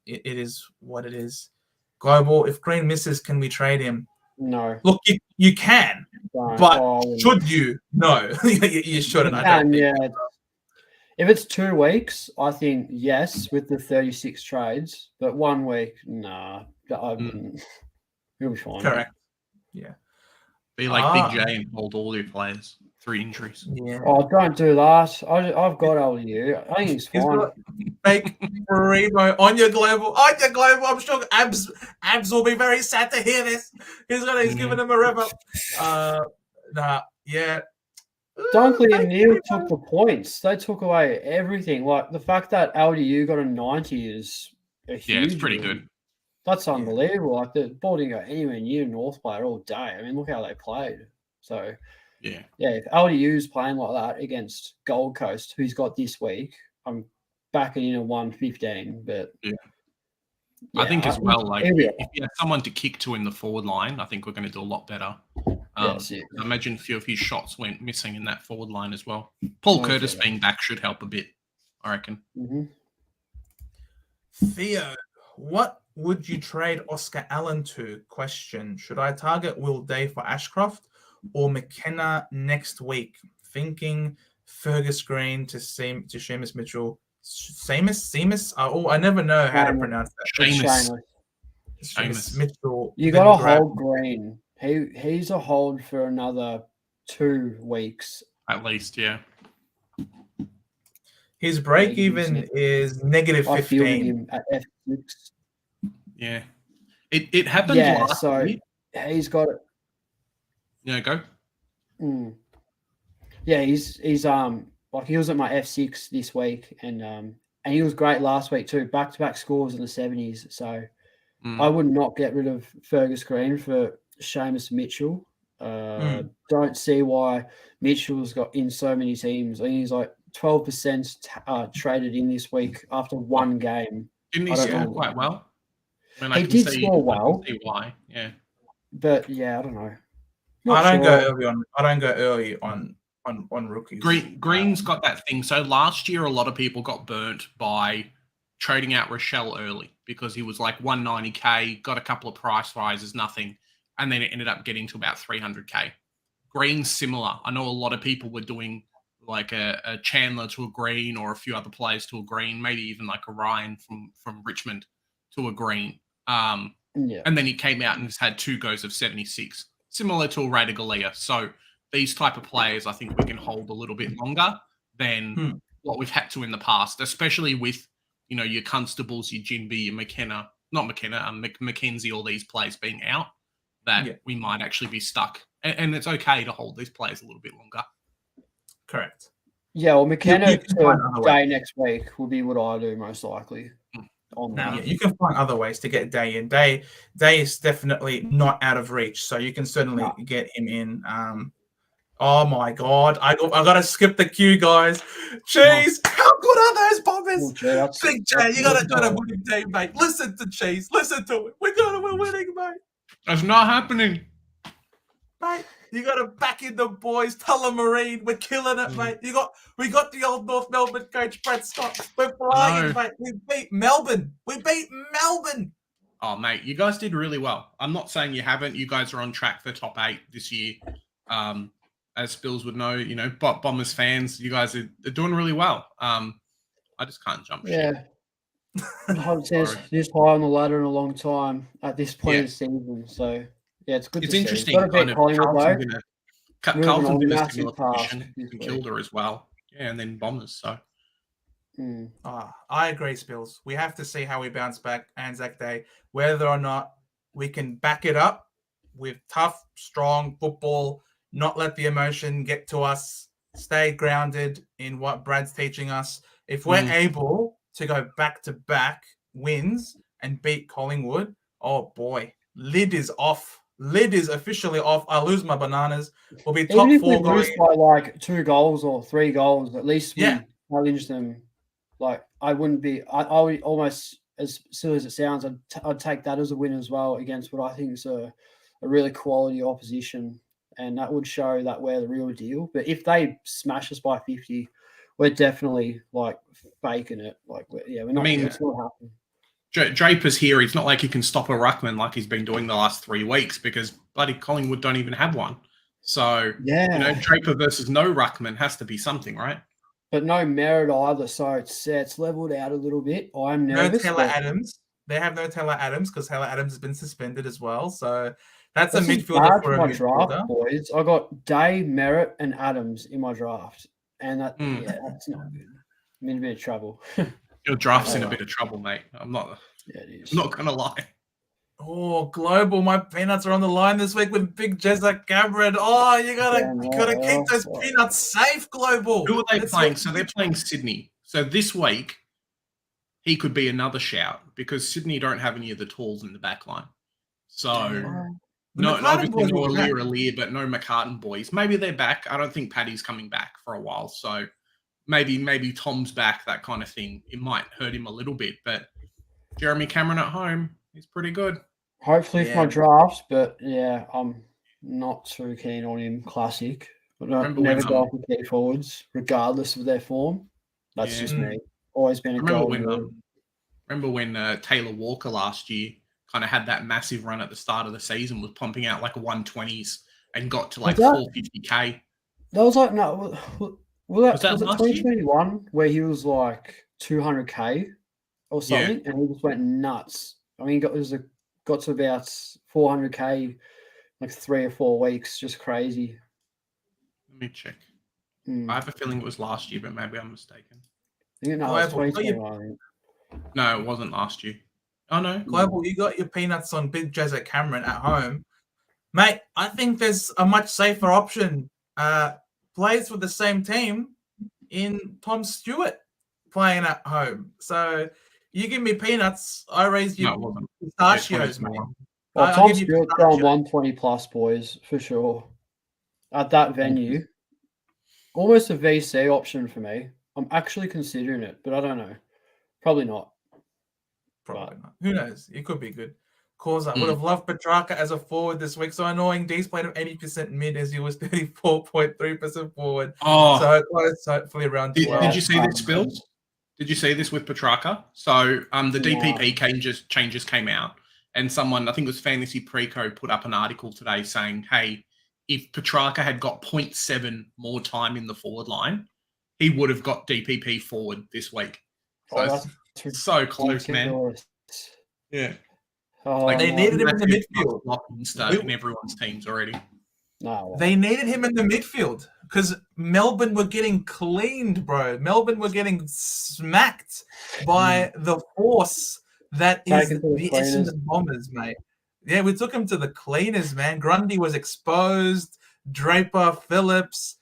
it is what it is. Global, if Green misses, can we trade him? No. Look, you can, but should you? No, you shouldn't. You can, yeah. If it's 2 weeks, I think yes, with the 36 trades. But 1 week, nah, I wouldn't. He'll be fine. Correct. Yeah. Be like Big J and hold all your players. 3 injuries. Yeah. Oh, don't do that. I've got LDU. I think he's fine. Fake Remo on your global. On your global. I'm sure Abs will be very sad to hear this. He's giving him a rev up. Yeah. Dunkley and Neil took the points. They took away everything. Like the fact that LDU got a 90 is a huge. Yeah, it's pretty good. That's unbelievable. Like the ball didn't go anywhere near North player all day. I mean, look how they played. So yeah, if LDU's playing like that against Gold Coast, who's got this week, I'm backing in a 115. But I think as well, like if you have someone to kick to in the forward line, I think we're going to do a lot better. I imagine a few of his shots went missing in that forward line as well. Paul Curtis being back should help a bit, I reckon. Theo, what would you trade Oscar Allen to? Question. Should I target Will Day for Ashcroft or McKenna next week? Thinking Fergus Green to Seamus Mitchell. Seamus? Oh, I never know how to pronounce that. Seamus Mitchell. You got to hold Green. He's a hold for another 2 weeks. At least, yeah. His break even is negative 15. I feel him at F6. Yeah. It happened last week. He's got it. Yeah, go. Yeah, he's like he was at my F6 this week and he was great last week too. Back-to-back scores in the 70s. So I would not get rid of Fergus Green for Seamus Mitchell. Don't see why Mitchell's got in so many teams. I think he's like 12% traded in this week after 1 game. Didn't he score quite well? I mean, he did score well. I can see why, yeah. But yeah, I don't know. I don't go early on rookies. Green's got that thing. So last year, a lot of people got burnt by trading out Rochelle early because he was like 190K, got a couple of price rises, nothing. And then it ended up getting to about 300K. Green's similar. I know a lot of people were doing like a Chandler to a Green or a few other players to a Green, maybe even like a Ryan from Richmond to a Green. And then he came out and has had 2 goes of 76, similar to a Raider Galea. So these type of players, I think we can hold a little bit longer than what we've had to in the past, especially with, you know, your Constables, your Jinby, your McKenna, not McKenna, Mackenzie, all these players being out, that we might actually be stuck. And it's okay to hold these players a little bit longer. Correct. Yeah, well, McKenna to Day next week will be what I do most likely. You can find other ways to get Day in. Day is definitely not out of reach, so you can certainly get him in. Oh my God, I got to skip the queue, guys. Jeez, how good are those bombers? Big J, you got to join a winning team, mate. Listen to Cheese, listen to it. We're winning, mate. That's not happening, mate. You got to back in the boys. Tullamarine, we're killing it, mate. We got the old North Melbourne coach, Brett Scott. We're flying, mate. We beat Melbourne. Oh, mate, you guys did really well. I'm not saying you haven't. You guys are on track for top 8 this year. As Spills would know, you know, Bombers fans, you guys are doing really well. I just can't jump shit. I haven't seen this high on the ladder in a long time at this point of the season. So, yeah, it's good to see. It's interesting. Carlton did a similar position in Kilda as well. Yeah, and then Bombers, so. I agree, Spills. We have to see how we bounce back Anzac Day, whether or not we can back it up with tough, strong football, not let the emotion get to us, stay grounded in what Brad's teaching us. If we're able to go back-to-back wins and beat Collingwood, oh boy, lid is off lid is officially off. I lose my bananas. We'll be Even top if we 4 going. lose by like 2 goals or 3 goals, at least we challenge them. Like I would almost, as silly as it sounds, I'd take that as a win as well against what I think is a really quality opposition, and that would show that we're the real deal. But if they smash us by 50, we're definitely like faking it. Like we're not. It's not happening. Draper's here. It's not like he can stop a ruckman like he's been doing the last 3 weeks because bloody Collingwood don't even have one. So, Draper versus no ruckman has to be something, right? But no merit either, so it's leveled out a little bit. I'm nervous. No Taylor Adams. They have no Taylor Adams because Taylor Adams has been suspended as well. So that's a midfielder for a midfielder. Draft, boys. I got Day, Merritt, and Adams in my draft, and that's not good. I'm in a bit of trouble. Your draft's in a bit of trouble, mate. I'm not gonna lie. Oh, Global, my peanuts are on the line this week with Big Jezza Cameron. Oh, you gotta keep those peanuts safe, Global. Who are they playing? So they're playing Sydney. So this week, he could be another shout because Sydney don't have any of the tools in the back line. So obviously no Lear, but no McCartan boys. Maybe they're back. I don't think Paddy's coming back for a while. So maybe Tom's back, that kind of thing. It might hurt him a little bit, but Jeremy Cameron at home, he's pretty good. Hopefully for my drafts, but I'm not too keen on him. Classic. I don't never go for key forwards, regardless of their form. That's just me. Always been a goal. Remember when Taylor Walker last year kind of had that massive run at the start of the season, was pumping out like 120s and got to like 450k. That was like was it 2021 where he was like 200k or something, and he just went nuts. I mean, he got to about 400k like 3 or 4 weeks, just crazy. Let me check. I have a feeling it was last year, but maybe I'm mistaken. It was 2021. No, it wasn't last year. Oh no, Global, you got your peanuts on Big Jezza Cameron at home, mate. I think there's a much safer option. Plays with the same team in Tom Stewart playing at home. So you give me peanuts, I raise you pistachios, mate. Well, Tom Stewart's going 120 plus, boys, for sure. At that venue. Almost a VC option for me. I'm actually considering it, but I don't know. Probably not. Probably not. Who knows? It could be good. Cause I would have loved Petrarca as a forward this week. So annoying. D's played him 80% mid as he was 34.3% forward. Oh, so close, hopefully around 12. Did you see this, Spills? Did you see this with Petrarca? So the DPP changes came out, and someone, I think it was Fantasy Preco, put up an article today saying, hey, if Petrarca had got 0.7 more time in the forward line, he would have got DPP forward this week. So it's so close, man. Yeah. They needed him in the midfield. In everyone's teams already. No. They needed him in the midfield because Melbourne were getting cleaned, bro. Melbourne were getting smacked by the force that is the Essendon Bombers, mate. Yeah, we took him to the cleaners, man. Grundy was exposed. Draper, Phillips.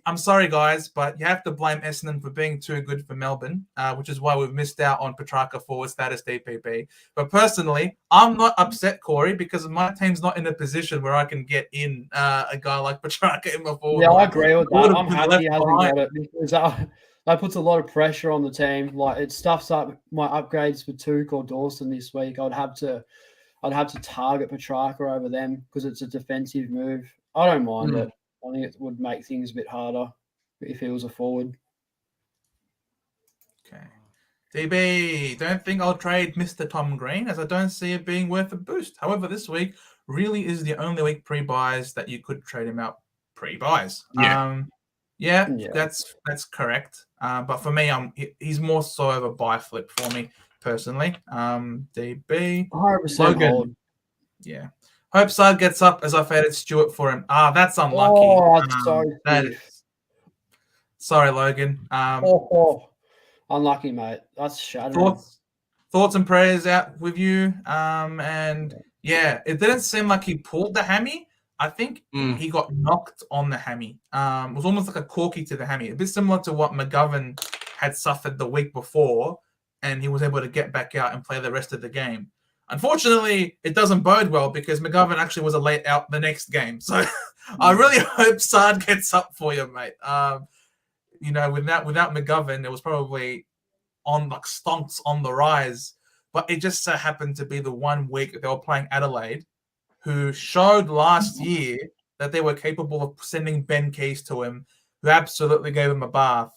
I'm sorry, guys, but you have to blame Essendon for being too good for Melbourne, which is why we've missed out on Petrarca forward status DPP. But personally, I'm not upset, Corey, because my team's not in a position where I can get in a guy like Petrarca in my forward. Yeah, I agree with that. I'm happy he hasn't got it because that puts a lot of pressure on the team. Like it stuffs up my upgrades for Tuke or Dawson this week. I'd have to target Petrarca over them because it's a defensive move. I don't mind it. I think it would make things a bit harder if he was a forward. Okay. DB, don't think I'll trade Mr. Tom Green as I don't see it being worth a boost. However, this week really is the only week pre-buys that you could trade him out pre-buys. Yeah, that's correct. But for me, he's more so of a buy flip for me personally. DB. 100% Logan. Yeah. Hope Side gets up as I faded Stewart for him. That's unlucky. Oh, sorry, Logan. Unlucky, mate. That's shattering. Thoughts and prayers out with you. And yeah, it didn't seem like he pulled the hammy. I think he got knocked on the hammy. It was almost like a corky to the hammy. A bit similar to what McGovern had suffered the week before, and he was able to get back out and play the rest of the game. Unfortunately, it doesn't bode well because McGovern actually was a late out the next game. So I really hope Sard gets up for you, mate. Without McGovern, it was probably on like stonks on the rise. But it just so happened to be the 1 week that they were playing Adelaide, who showed last year that they were capable of sending Ben Keys to him, who absolutely gave him a bath.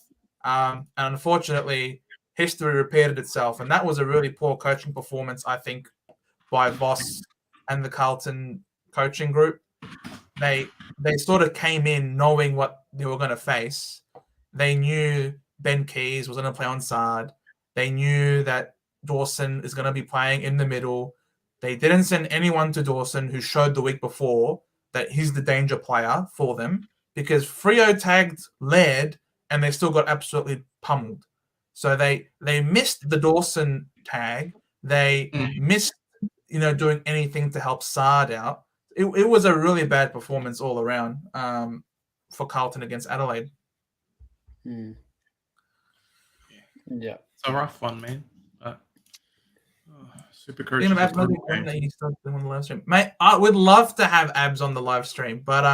And unfortunately, history repeated itself. And that was a really poor coaching performance, I think, by Voss and the Carlton coaching group. They sort of came in knowing what they were going to face. They knew Ben Keys was going to play on Sard. They knew that Dawson is going to be playing in the middle. They didn't send anyone to Dawson who showed the week before that he's the danger player for them because Freo tagged Laird and they still got absolutely pummeled. So they missed the Dawson tag. They missed, doing anything to help Sard out. It was a really bad performance all around for Carlton against Adelaide. Yeah. It's a rough one, man. Supercoach. Mate, I would love to have Abs on the live stream, but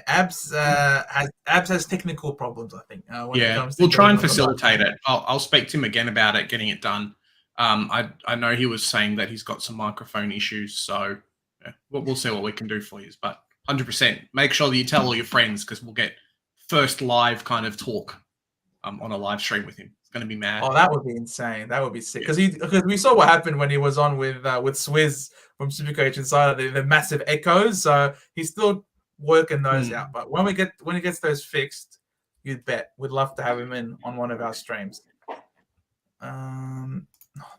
Abs has technical problems, I think. We'll try and facilitate it. I'll speak to him again about it, getting it done. I know he was saying that he's got some microphone issues, so we'll see what we can do for you. But 100%, make sure that you tell all your friends because we'll get first live kind of talk on a live stream with him. It's going to be mad. Oh, that would be insane. That would be sick. Because we saw what happened when he was on with Swizz from Supercoach inside of the massive echoes. So he's still working those out. But when he gets those fixed, you'd bet we'd love to have him in on one of our streams.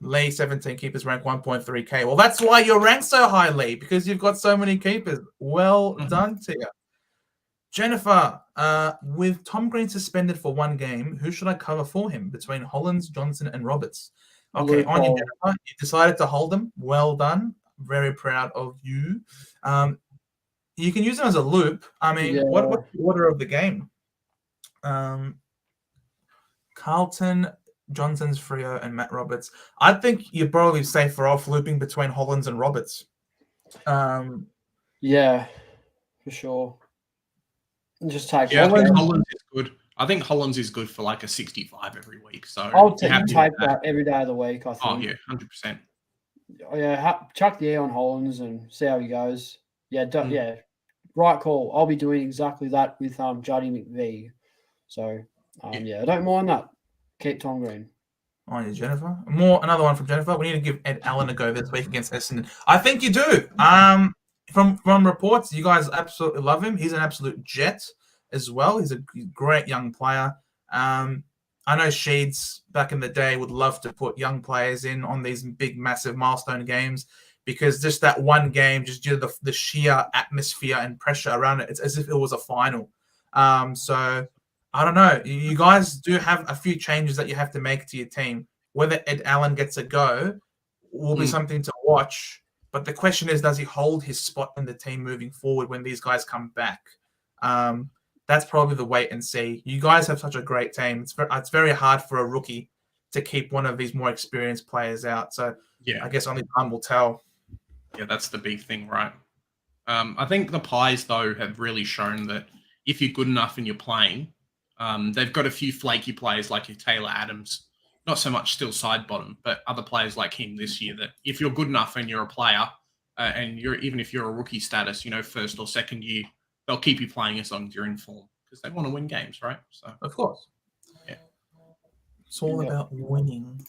Lee 17 keepers rank 1.3k. Well, that's why you're ranked so high, Lee, because you've got so many keepers. Well done to you. Jennifer, with Tom Green suspended for 1 game, who should I cover for him between Hollands, Johnson, and Roberts? Okay, on you, Jennifer. You decided to hold them. Well done. Very proud of you. You can use them as a loop. I mean, what's the order of the game? Carlton, Johnson's, Freo, and Matt Roberts. I think you're probably safer off looping between Hollands and Roberts. Yeah, for sure. Just take. Yeah, I think Hollands is good. I think Hollands is good for like a 65 every week. So I'll take that every day of the week. I think. Oh yeah, 100%. Yeah, chuck the air on Hollands and see how he goes. Yeah, yeah, right call. I'll be doing exactly that with Juddy McVee. So I don't mind that. Keep Tom Green. On you, Jennifer. Another one from Jennifer. We need to give Ed Allen a go this week against Essendon. I think you do. From reports, you guys absolutely love him. He's an absolute jet as well. He's a great young player. I know Sheeds back in the day would love to put young players in on these big, massive milestone games because just that one game, just due to the sheer atmosphere and pressure around it, it's as if it was a final. So I don't know. You guys do have a few changes that you have to make to your team. Whether Ed Allen gets a go will be something to watch. But the question is, does he hold his spot in the team moving forward when these guys come back? That's probably the wait and see. You guys have such a great team. It's very hard for a rookie to keep one of these more experienced players out. So I guess only time will tell. Yeah, that's the big thing, right? I think the Pies, though, have really shown that if you're good enough and you're playing, they've got a few flaky players like your Taylor Adams. Not so much still side bottom, but other players like him this year that if you're good enough and you're a player and even if you're a rookie status, first or second year, they'll keep you playing as long as you're in form because they want to win games, right? So of course. Yeah. It's all about winning.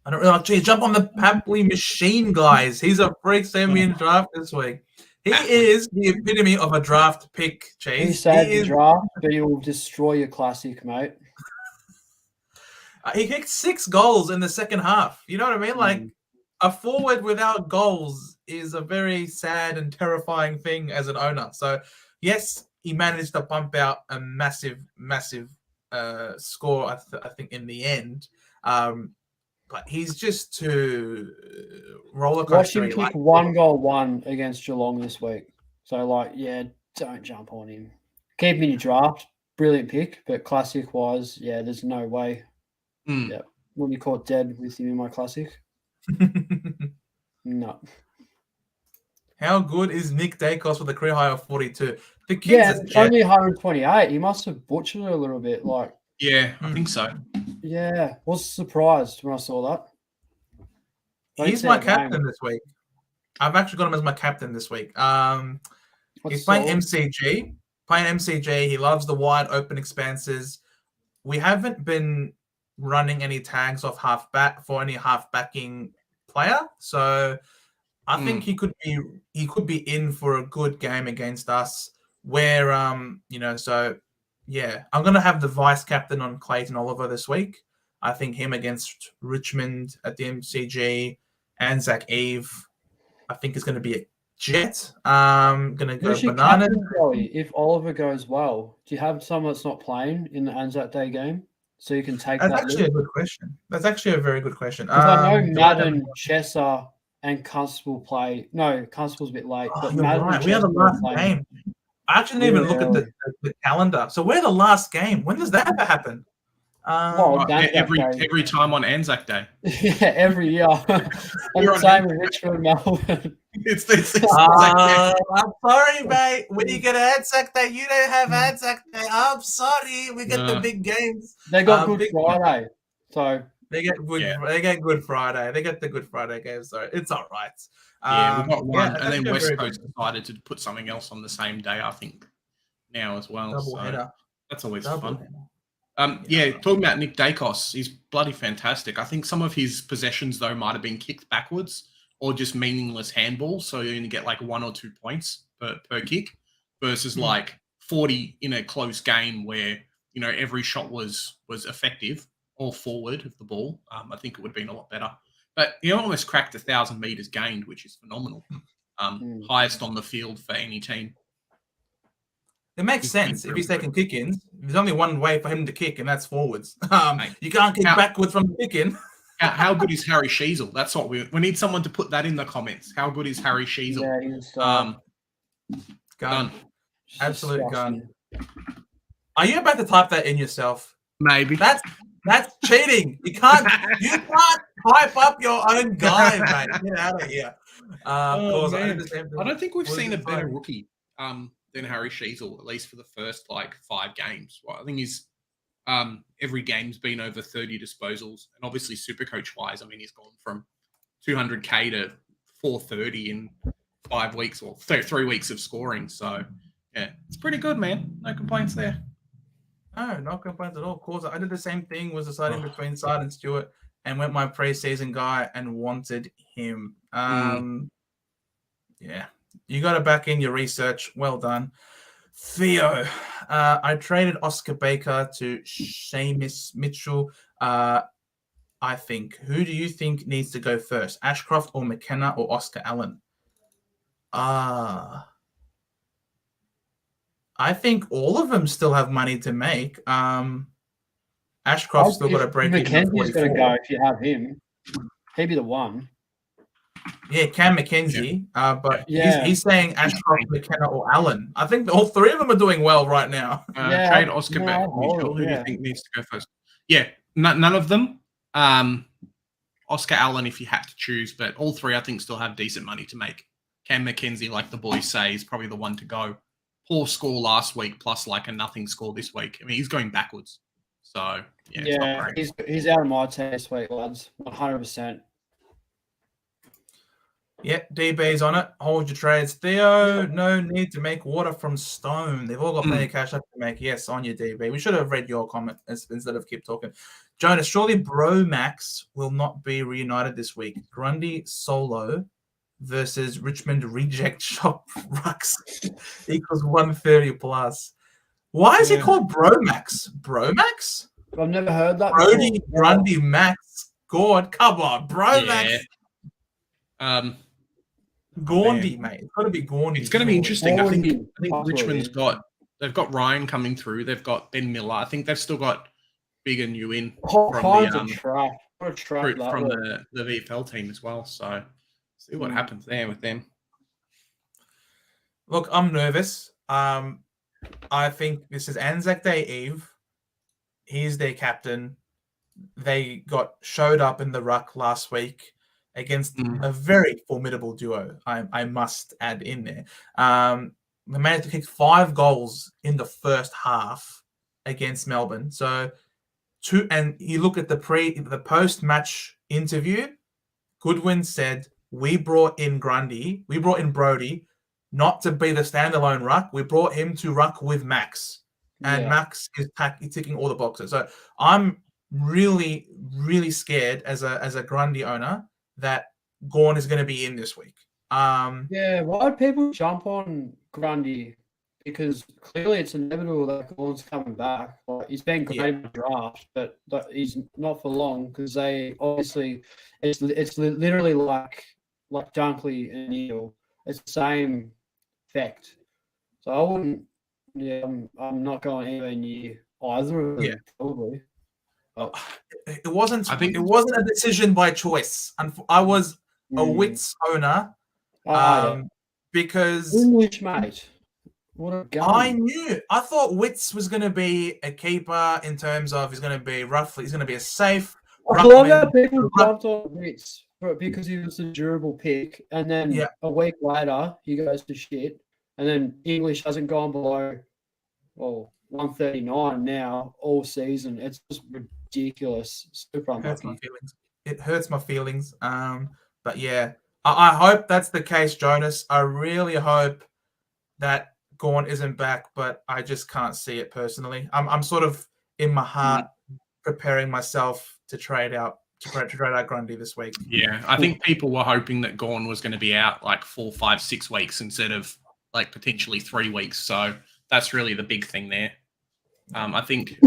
I don't really geez, jump on the Papley machine, guys. He's a freak semi draft this week. He is the epitome of a draft pick, Chase. He's sad to draft, but he will destroy your classic, mate. He kicked 6 goals in the second half. You know what I mean? Like, a forward without goals is a very sad and terrifying thing as an owner. So, yes, he managed to pump out a massive, massive score, I think, in the end. But he's just too roller coaster. Watch him kick 1-1 against Geelong this week. So, don't jump on him. Keep him in your draft. Brilliant pick, but classic-wise, there's no way. Yeah, wouldn't be caught dead with him in my classic. No. How good is Nick Dacos with a career high of 42? The kid's Yeah, a jet. only 128. He must have butchered it a little bit. Like, Yeah, I think so. yeah, was surprised when I saw that. He's my captain this week. I've actually got him as my captain this week. He's playing MCG. He loves the wide open expanses. We haven't been running any tags off halfback for any half-backing player, so I think he could be in for a good game against us. Where so yeah, I'm gonna have the vice captain on Clayton Oliver this week. I think him against Richmond at the MCG, Anzac Eve, I think is going to be a jet. Gonna go bananas. If Oliver goes well, do you have someone that's not playing in the Anzac Day game so you can take that? That's actually a good question. That's actually a very good question. Because I know Madden, Chesser, and Constable play. No, Constable's a bit late. But Madden, right. We have the last game. I actually didn't even look at the calendar. So we're the last game. When does that ever happen? Every time on Anzac Day. Yeah, every year. I'm the same with Richmond, Melbourne. It's I'm sorry, mate. When you get Anzac Day, you don't have Anzac Day. I'm sorry. We get the big games. They got Good Friday. So they get Good Friday. They get the Good Friday games, so it's all right. We got one, and then West Coast decided to put something else on the same day, I think, now as well. Double header. That's always fun. Talking about Nick Dacos, he's bloody fantastic. I think some of his possessions, though, might have been kicked backwards or just meaningless handballs, so you only get like 1 or 2 points per kick versus like 40 in a close game where, every shot was effective or forward of the ball. I think it would have been a lot better. But he almost cracked 1,000 meters gained, which is phenomenal. Highest on the field for any team. It makes sense if he's taking kick-ins. There's only one way for him to kick, and that's forwards. You can't kick backwards from the kick-in. How good is Harry Sheasel? That's what we need someone to put that in the comments. How good is Harry Sheasel? Yeah, gun. Absolute gun. Are you about to type that in yourself? Maybe. That's cheating. You can't hype up your own guy, mate. Get out of here. I don't think we've seen a better rookie than Harry Sheasel, at least for the first 5 games. Well, I think he's every game's been over 30 disposals, and obviously Supercoach wise, I mean, he's gone from 200k to 430 in 5 weeks or 3 weeks of scoring. So yeah, it's pretty good, man. No complaints there. No complaints at all. Of course, I did the same thing. Was deciding between Sard and Stewart, and went my pre-season guy and wanted him. Yeah. You got to back in your research. Well done. Theo, I traded Oscar Baker to Seamus Mitchell. I think. Who do you think needs to go first? Ashcroft or McKenna or Oscar Allen? I think all of them still have money to make. Ashcroft's still got to break even. McKenzie's got to go if you have him. He'd be the one. Yeah, Cam McKenzie, but he's saying Ashcroft, McKenna, or Allen. I think all 3 of them are doing well right now. Trade Oscar back. Mitchell. Who do you think needs to go first? Yeah, none of them. Oscar Allen, if you had to choose, but all 3 I think still have decent money to make. Cam McKenzie, like the boys say, is probably the one to go. Poor score last week, plus a nothing score this week. I mean, he's going backwards. So he's out of my team this week, lads. 100%. Yeah, DB's on it. Hold your trades. Theo, no need to make water from stone. They've all got plenty of cash left to make. Yes, on your DB. We should have read your comment instead of keep talking. Jonas, surely Bro Max will not be reunited this week. Grundy solo versus Richmond reject shop Rucks equals 130 plus. Why is he called Bro Max? Bro Max? I've never heard that. Brody, Grundy, Max, Gord. Come on, Bro Max. Gaundy, mate. It's got to be Gaundy. It's going to be interesting. I think Richmond's they've got Ryan coming through. They've got Ben Miller. I think they've still got Big and New in from the VFL team as well. So see what happens there with them. Look, I'm nervous. I think this is Anzac Day Eve. He's their captain. They showed up in the ruck last week. against a very formidable duo, I must add in there. They managed to kick 5 goals in the first half against Melbourne. So, and you look at the post-match interview, Goodwin said, we brought in Brody, not to be the standalone ruck. We brought him to ruck with Max. And Max is ticking all the boxes. So I'm really, really scared as a Grundy owner that Gawn is going to be in this week. Why would people jump on Grundy? Because clearly it's inevitable that Gawn's coming back. Like, he's been great in the draft, but he's not for long because they obviously it's literally like Dunkley and Neal. It's the same effect. So I wouldn't. Yeah, I'm not going anywhere near either of them. Probably. It wasn't. It wasn't a decision by choice. And I was a Wits owner, because English mate. What a gun. I thought Wits was going to be a keeper in terms of he's going to be a safe. I love how people jumped on Wits because he was a durable pick, and then a week later he goes to shit, and then English hasn't gone below 139 now all season. It's just ridiculous. Super unlucky. It hurts my feelings. But yeah, I hope that's the case, Jonas. I really hope that Gawn isn't back, but I just can't see it personally. I'm sort of in my heart preparing myself to trade out Grundy this week. Yeah, I think people were hoping that Gawn was going to be out like 4, 5, 6 weeks instead of like potentially 3 weeks. So that's really the big thing there. I think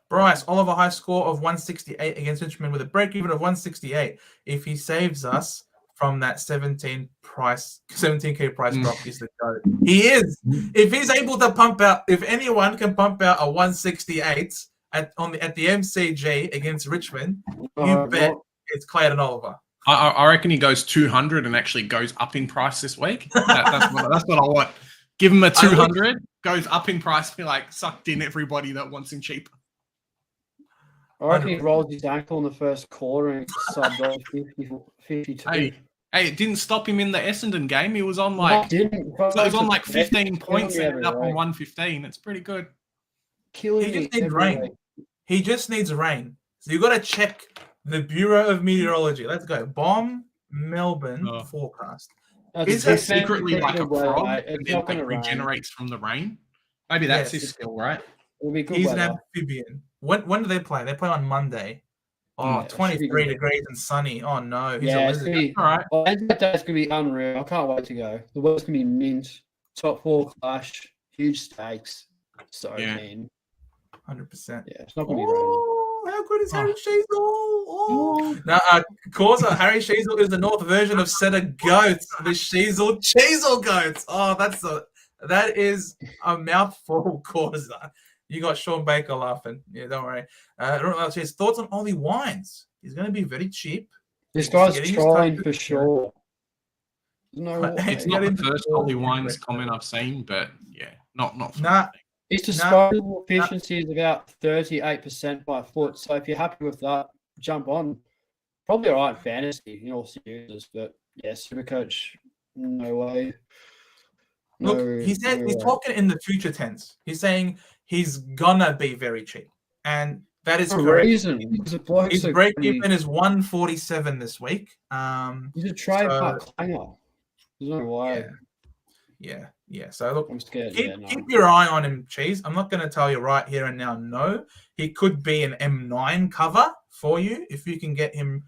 Bryce, Oliver high score of 168 against Richmond with a break-even of 168. If he saves us from that 17K price drop, he's the GOAT. He is. If he's able to pump out, if anyone can pump out a 168 at the MCG against Richmond, you bet it's Clayton Oliver. I reckon he goes 200 and actually goes up in price this week. That's what I want. Give him a 200, goes up in price, be like sucked in everybody that wants him cheaper. I reckon he rolls his ankle in the first quarter and subbed 52. Hey, it didn't stop him in the Essendon game. He was on like 15 points and ended up on 115. It's pretty good. He just needs rain. He just needs rain. So you've got to check the Bureau of Meteorology. Let's go. Bomb Melbourne forecast. Is that secretly like a frog and then like regenerates from the rain? Maybe that's his skill, right? He's an amphibian. When do they play? They play on Monday. 23 degrees and sunny. Oh no, he's a lizard. All right. I think that day's gonna be unreal. I can't wait to go. The weather's gonna be mint. Top 4 clash. Huge stakes. So keen. 100%. Yeah, it's not gonna be raining. How good is Harry Sheasel? Now, Harry Sheasel is the North version of Set of Goats. The Sheasel Goats. Oh, that is a mouthful, Causa. You got Sean Baker laughing. Yeah, don't worry. His thoughts on Ollie Wines. He's going to be very cheap. This guy's trolling for sure. It's not the first Ollie Wines comment I've seen, but yeah, not. His disposable efficiency is about 38% by foot. So if you're happy with that, jump on. Probably all right fantasy in all seriousness, but yeah, Supercoach, no way. Look, he's talking in the future tense. He's saying he's gonna be very cheap, and that is correct. His break even is 147 this week. He's a trade part clanger. There's no way. Yeah. So look, I'm scared. Keep your eye on him, Cheese. I'm not going to tell you right here and now. No, he could be an M9 cover for you if you can get him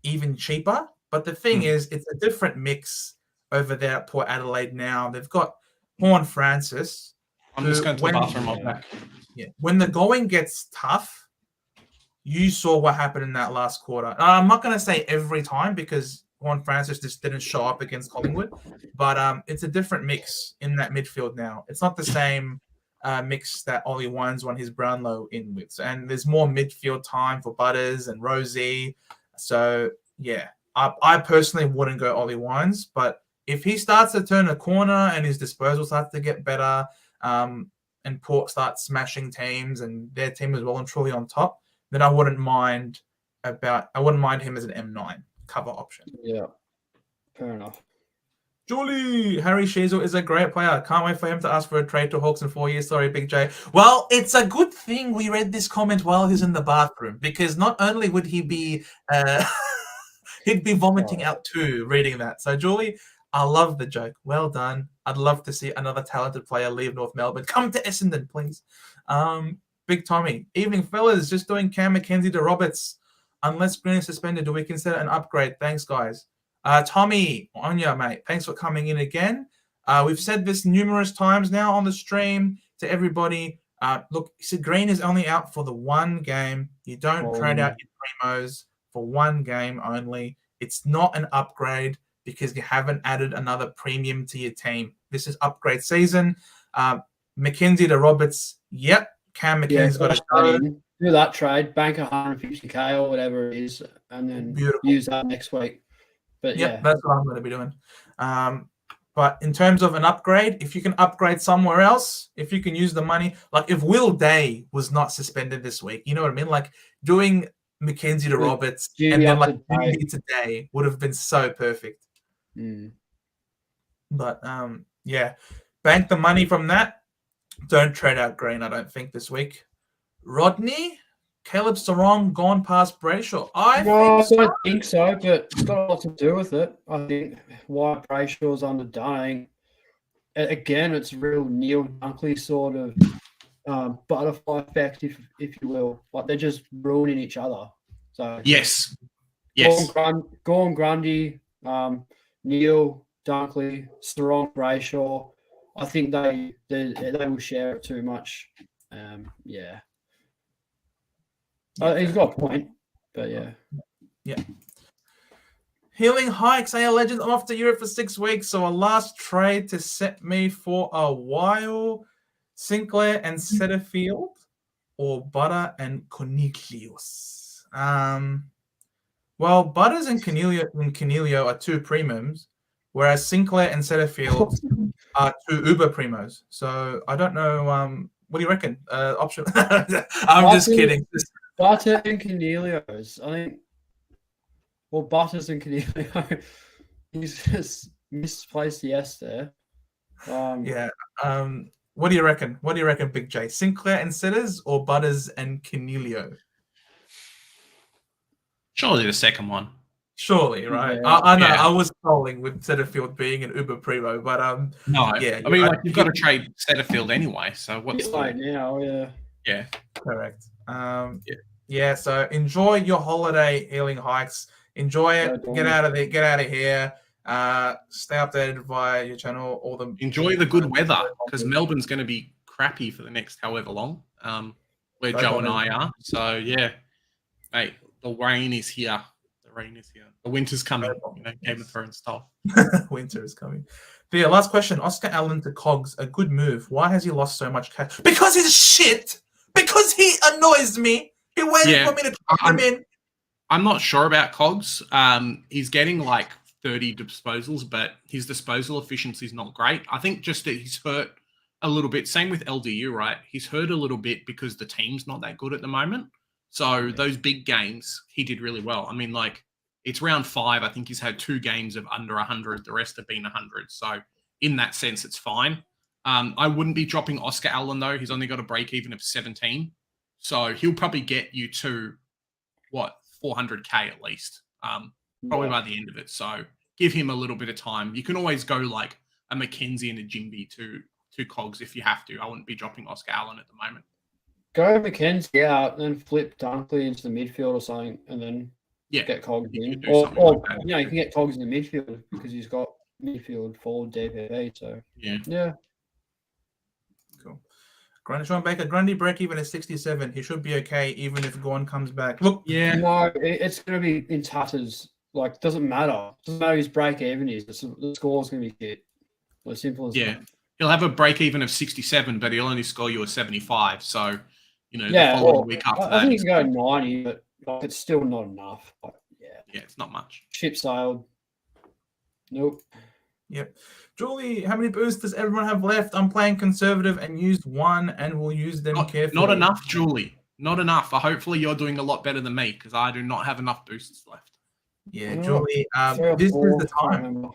even cheaper. But the thing is, it's a different mix over there at Port Adelaide now. They've got Horn Francis. I'm just going to the bathroom. I'll back. Yeah, when the going gets tough, you saw what happened in that last quarter. I'm not going to say every time because Horn Francis just didn't show up against Collingwood, but it's a different mix in that midfield now. It's not the same mix that Ollie Wines won his Brownlow in with. And there's more midfield time for Butters and Rosie. So, yeah, I personally wouldn't go Ollie Wines, but if he starts to turn a corner and his disposal starts to get better and Port starts smashing teams and their team is well and truly on top, then I wouldn't mind him as an M9 cover option. Yeah, fair enough. Julie, Harry Sheasel is a great player. Can't wait for him to ask for a trade to Hawks in 4 years. Sorry, Big J. Well, it's a good thing we read this comment while he's in the bathroom, because not only would he be he'd be vomiting out too reading that. So, Julie, I love the joke. Well done. I'd love to see another talented player leave North Melbourne. Come to Essendon, please. Big Tommy. Evening, fellas. Just doing Cam McKenzie to Roberts. Unless Green is suspended, do we consider an upgrade? Thanks, guys. Tommy, on ya, mate. Thanks for coming in again. We've said this numerous times now on the stream to everybody. Look, Green is only out for the one game. You don't trade out your primos for one game only. It's not an upgrade because you haven't added another premium to your team. This is upgrade season. McKenzie to Roberts. Yep. Cam McKenzie's got to go. Do that trade, bank 150k or whatever it is, and then use that next week. But yeah, that's what I'm going to be doing. But in terms of an upgrade, if you can upgrade somewhere else, if you can use the money, like if Will Day was not suspended this week, you know what I mean? Like doing McKenzie to Roberts and then like Jimmy today would have been so perfect. But yeah, bank the money from that. Don't trade out Green, I don't think, this week. Rodney, Caleb Sarong gone past Brayshaw. I don't think so, but it's got a lot to do with it. I think why Brayshaw's underdone. Again, it's real Neil Dunkley sort of butterfly effect, if you will. Like they're just ruining each other. So yes. Gorm Grundy, Neil Dunkley, Sarong, Brayshaw. I think they will share it too much. Yeah. He's got a point, but yeah. Yeah. Healing Hikes, AL Legends. I'm off to Europe for 6 weeks, so a last trade to set me for a while. Sinclair and Setterfield, or Butter and Cornelius. Well, Butters and Cornelio are two premiums, whereas Sinclair and Setterfield are two Uber primos. So I don't know. What do you reckon? Option? I'm just kidding. Butter and Cornelius. I think. Well, Butters and Cornelio. He's just misplaced the S there. Yeah. What do you reckon? What do you reckon, Big J? Sinclair and Setters or Butters and Cornelio? Surely the second one. Surely, right? Yeah. I know. Yeah. I was trolling with Setterfield being an Uber primo, but no. Yeah. I mean, like, you've got to trade Setterfield anyway. So what's right now? Yeah. Yeah. Correct. Yeah. So enjoy your holiday, Healing Hikes. Enjoy it. Get out of there. Get out of here. Stay updated via your channel. Enjoy the good weather, because Melbourne's going to be crappy for the next however long. Where Joe and I are. So yeah, mate, the rain is here. The winter's coming. Game of Thrones style. Winter is coming. But yeah, last question. Oscar Allen to Cogs, a good move. Why has he lost so much cash? Because he's shit. Because he annoys me. He waited for me to put him in. I'm not sure about Cogs. He's getting like 30 disposals, but his disposal efficiency is not great. I think just that he's hurt a little bit. Same with LDU, right? He's hurt a little bit because the team's not that good at the moment. So those big games, he did really well. I mean, like, it's round 5. I think he's had 2 games of under 100. The rest have been 100. So in that sense, it's fine. I wouldn't be dropping Oscar Allen, though. He's only got a break even of 17. So he'll probably get you to, 400K at least, probably by the end of it. So give him a little bit of time. You can always go like a McKenzie and a Jimby to Cogs if you have to. I wouldn't be dropping Oscar Allen at the moment. Go McKenzie out and then flip Dunkley into the midfield or something, and then get Cogs in. Or you can get Cogs in the midfield because he's got midfield forward DPP. So yeah. Cool. Sean Baker, Grundy break even at 67. He should be okay even if Gorn comes back. Look, no, it's going to be in tatters. Like, doesn't matter. Doesn't matter his break even is. The score's going to be hit. As simple as that. He'll have a break even of 67, but he'll only score you a 75. So, the following week after that. I think he can go 90, but it's still not enough. Yeah, it's not much. Ship sailed. Nope. Yep. Julie, how many boosts does everyone have left? I'm playing conservative and used one and will use them carefully. Not enough, Julie. not enough. Hopefully you're doing a lot better than me because I do not have enough boosts left. Yeah, Julie, this is the time.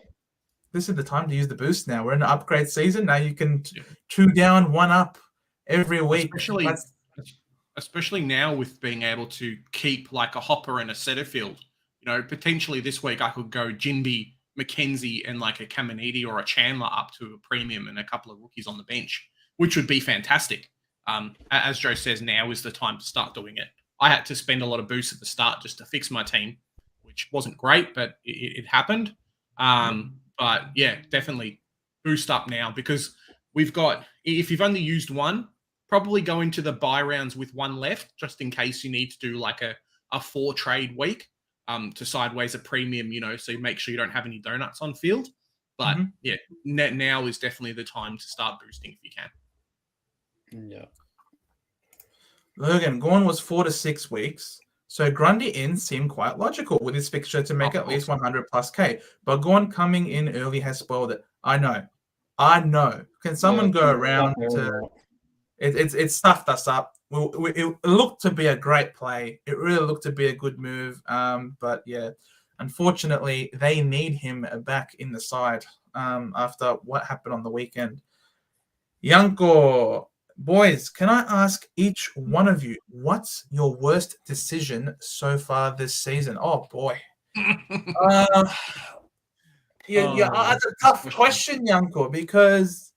This is the time to use the boost now. We're in an upgrade season. Now you can chew down one up every week. Especially now with being able to keep like a Hopper and a Setterfield. Potentially this week I could go Jinby, McKenzie, and like a Caminiti or a Chandler up to a premium and a couple of rookies on the bench, which would be fantastic. As Joe says, now is the time to start doing it. I had to spend a lot of boosts at the start just to fix my team, which wasn't great, but it happened. But yeah, definitely boost up now because we've got, if you've only used one, probably go into the buy rounds with one left, just in case you need to do like a 4-trade week to sideways a premium, so you make sure you don't have any donuts on field. But yeah, now is definitely the time to start boosting if you can. Yeah. Logan, Gorn was 4 to 6 weeks. So Grundy in seemed quite logical with his fixture to make at least 100 plus K. But Gorn coming in early has spoiled it. I know. Can someone go around to... It stuffed us up. It looked to be a great play. It really looked to be a good move. But yeah, unfortunately, they need him back in the side after what happened on the weekend. Yanko, boys, can I ask each one of you, what's your worst decision so far this season? Oh, boy. That's a tough question, Yanko, because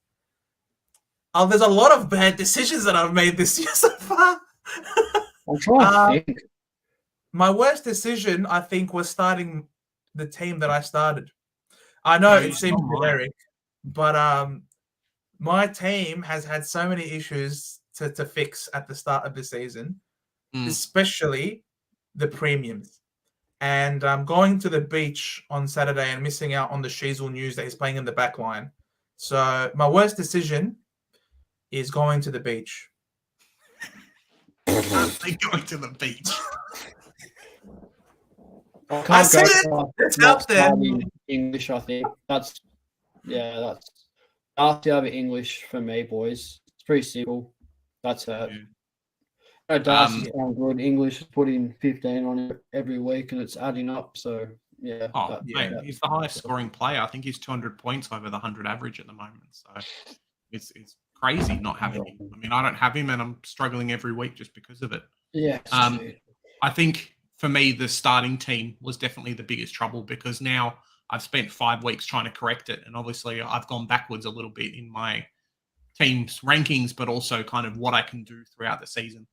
there's a lot of bad decisions that I've made this year so far. I'm trying to think. My worst decision, I think, was starting the team that I started. I know it seems generic, but my team has had so many issues to fix at the start of the season, especially the premiums. And going to the beach on Saturday and missing out on the Sheasel news that he's playing in the back line. So my worst decision is going to the beach. Going to the beach. I said it. It's out there. English, I think. That's after over English for me, boys. It's pretty simple. That's it. No, Darcy's sound good. English is putting 15 on it every week, and it's adding up. So yeah. He's the highest scoring player. I think he's 200 points over the 100 average at the moment. So it's crazy not having him. I mean, I don't have him, and I'm struggling every week just because of it. Yeah. I think for me, the starting team was definitely the biggest trouble because now I've spent 5 weeks trying to correct it, and obviously I've gone backwards a little bit in my team's rankings, but also kind of what I can do throughout the season.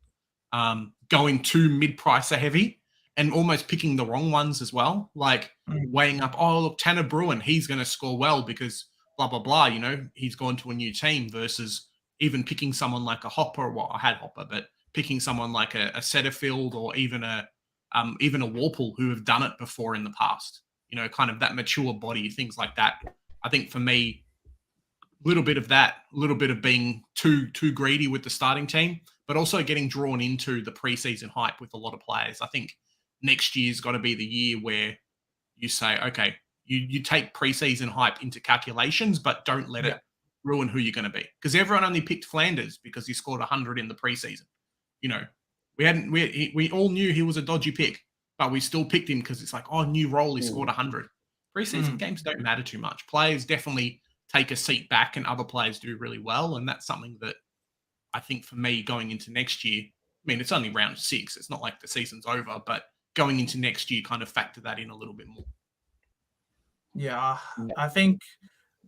Going too mid-pricer heavy and almost picking the wrong ones as well, like weighing up, oh, look, Tanner Bruin, he's going to score well because blah, blah, blah, he's gone to a new team versus even picking someone like a Hopper, well, I had Hopper, but picking someone like a Setterfield or even a Warple who have done it before in the past, kind of that mature body, things like that. I think for me, a little bit of that, a little bit of being too greedy with the starting team, but also getting drawn into the preseason hype with a lot of players. I think next year's got to be the year where you say, okay, you take preseason hype into calculations, but don't let it ruin who you're going to be. Because everyone only picked Flanders because he scored 100 in the preseason. We all knew he was a dodgy pick, but we still picked him because it's like, oh, new role, he scored 100. Preseason games don't matter too much. Players definitely take a seat back and other players do really well. And that's something that I think for me going into next year, I mean, it's only round 6. It's not like the season's over, but going into next year, kind of factor that in a little bit more. Yeah, I think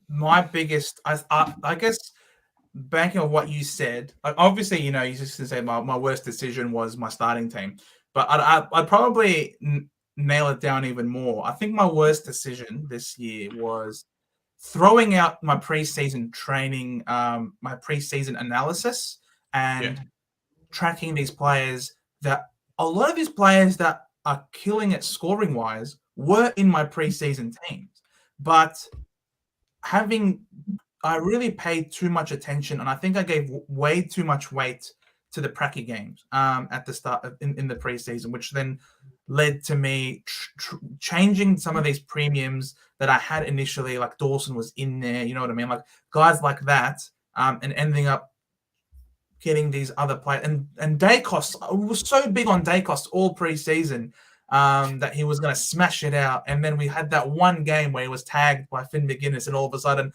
my biggest, I guess, banking on what you said, obviously, you just say my worst decision was my starting team, but I'd probably nail it down even more. I think my worst decision this year was throwing out my preseason training, my preseason analysis, and tracking these players that a lot of these players that are killing it scoring wise were in my preseason teams, but I really paid too much attention, and I think I gave way too much weight to the Pracky games at the start in the preseason, which then led to me changing some of these premiums that I had initially, like Dawson was in there, you know what I mean? Like guys like that, and ending up getting these other players. And Dacos was so big on Dacos all preseason that he was going to smash it out. And then we had that one game where he was tagged by Finn McGuinness, and all of a sudden,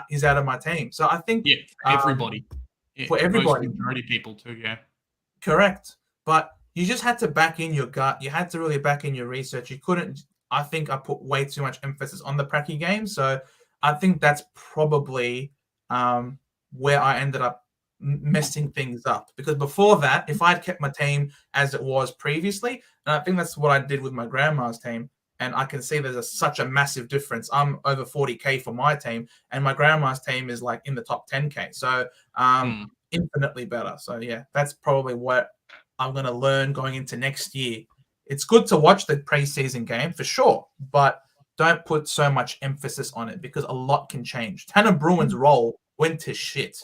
he's out of my team. So I think everybody. For everybody. Most majority people too, yeah. Correct. But you just had to back in your gut. You had to really back in your research. You couldn't. I think I put way too much emphasis on the Pracky game. So I think that's probably where I ended up messing things up. Because before that, if I'd kept my team as it was previously, and I think that's what I did with my grandma's team, and I can see there's such a massive difference. I'm over 40K for my team, and my grandma's team is like in the top 10K. So infinitely better. So yeah, that's probably what I'm going to learn going into next year. It's good to watch the preseason game for sure, but don't put so much emphasis on it because a lot can change. Tanner Bruin's role went to shit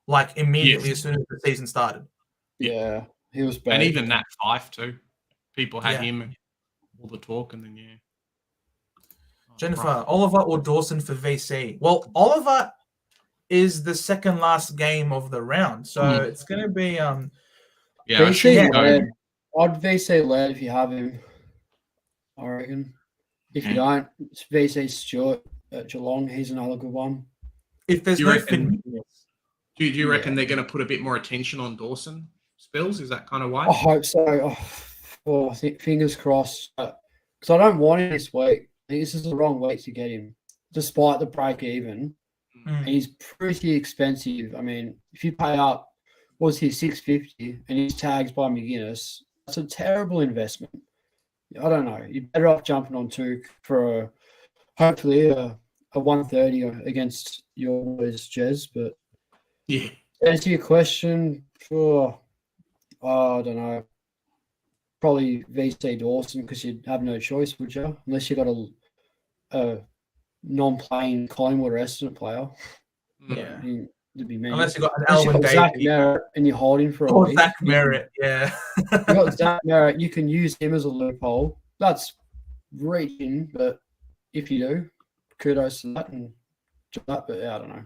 like immediately as soon as the season started. Yeah, he was bad. And even Nat 5 too. People had him all the talk, and then Jennifer, Oliver or Dawson for VC? Well, Oliver is the second last game of the round, so it's going to be VC led. I'd VC led if you have him, I reckon. If you don't, it's VC Stewart at Geelong. He's another good one. If there's no Finn, do you reckon they're going to put a bit more attention on Dawson? Spills? Is that kind of why? I hope so. I think fingers crossed. Because I don't want him this week. I think this is the wrong week to get him, despite the break even. He's pretty expensive. I mean, if you pay up, what's he, $650, and he's tagged by McGuinness, that's a terrible investment. I don't know. You're better off jumping on Took for hopefully a 130 against your boys, Jez. But to answer your question, sure. I don't know. Probably VC Dawson because you'd have no choice, would you? Unless you got a non-playing Collingwood or Essendon player. Yeah. Be unless you got an Alvin Zach Merritt and you're holding for a week. Zach Merritt, yeah. You got Zach Merritt, you can use him as a loophole. That's reaching, but if you do, kudos to that but I don't know.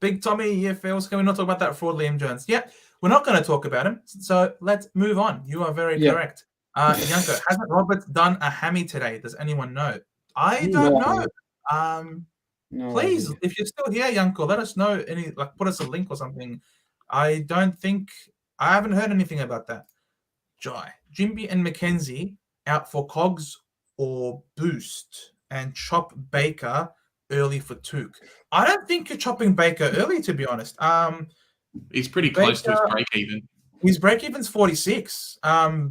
Big Tommy EFLs, can we not talk about that fraud, Liam Jones? Yeah, we're not going to talk about him, so let's move on. You are very correct. Yanko, hasn't Roberts done a hammy today? Does anyone know? I don't know. No Please, idea. if you're still here, Yanko, let us know. Put us a link or something. I haven't heard anything about that. Jimby and McKenzie out for Cogs or Boost, and chop Baker early for Took. I don't think you're chopping Baker early, to be honest. He's pretty close to his break even. His break even's 46.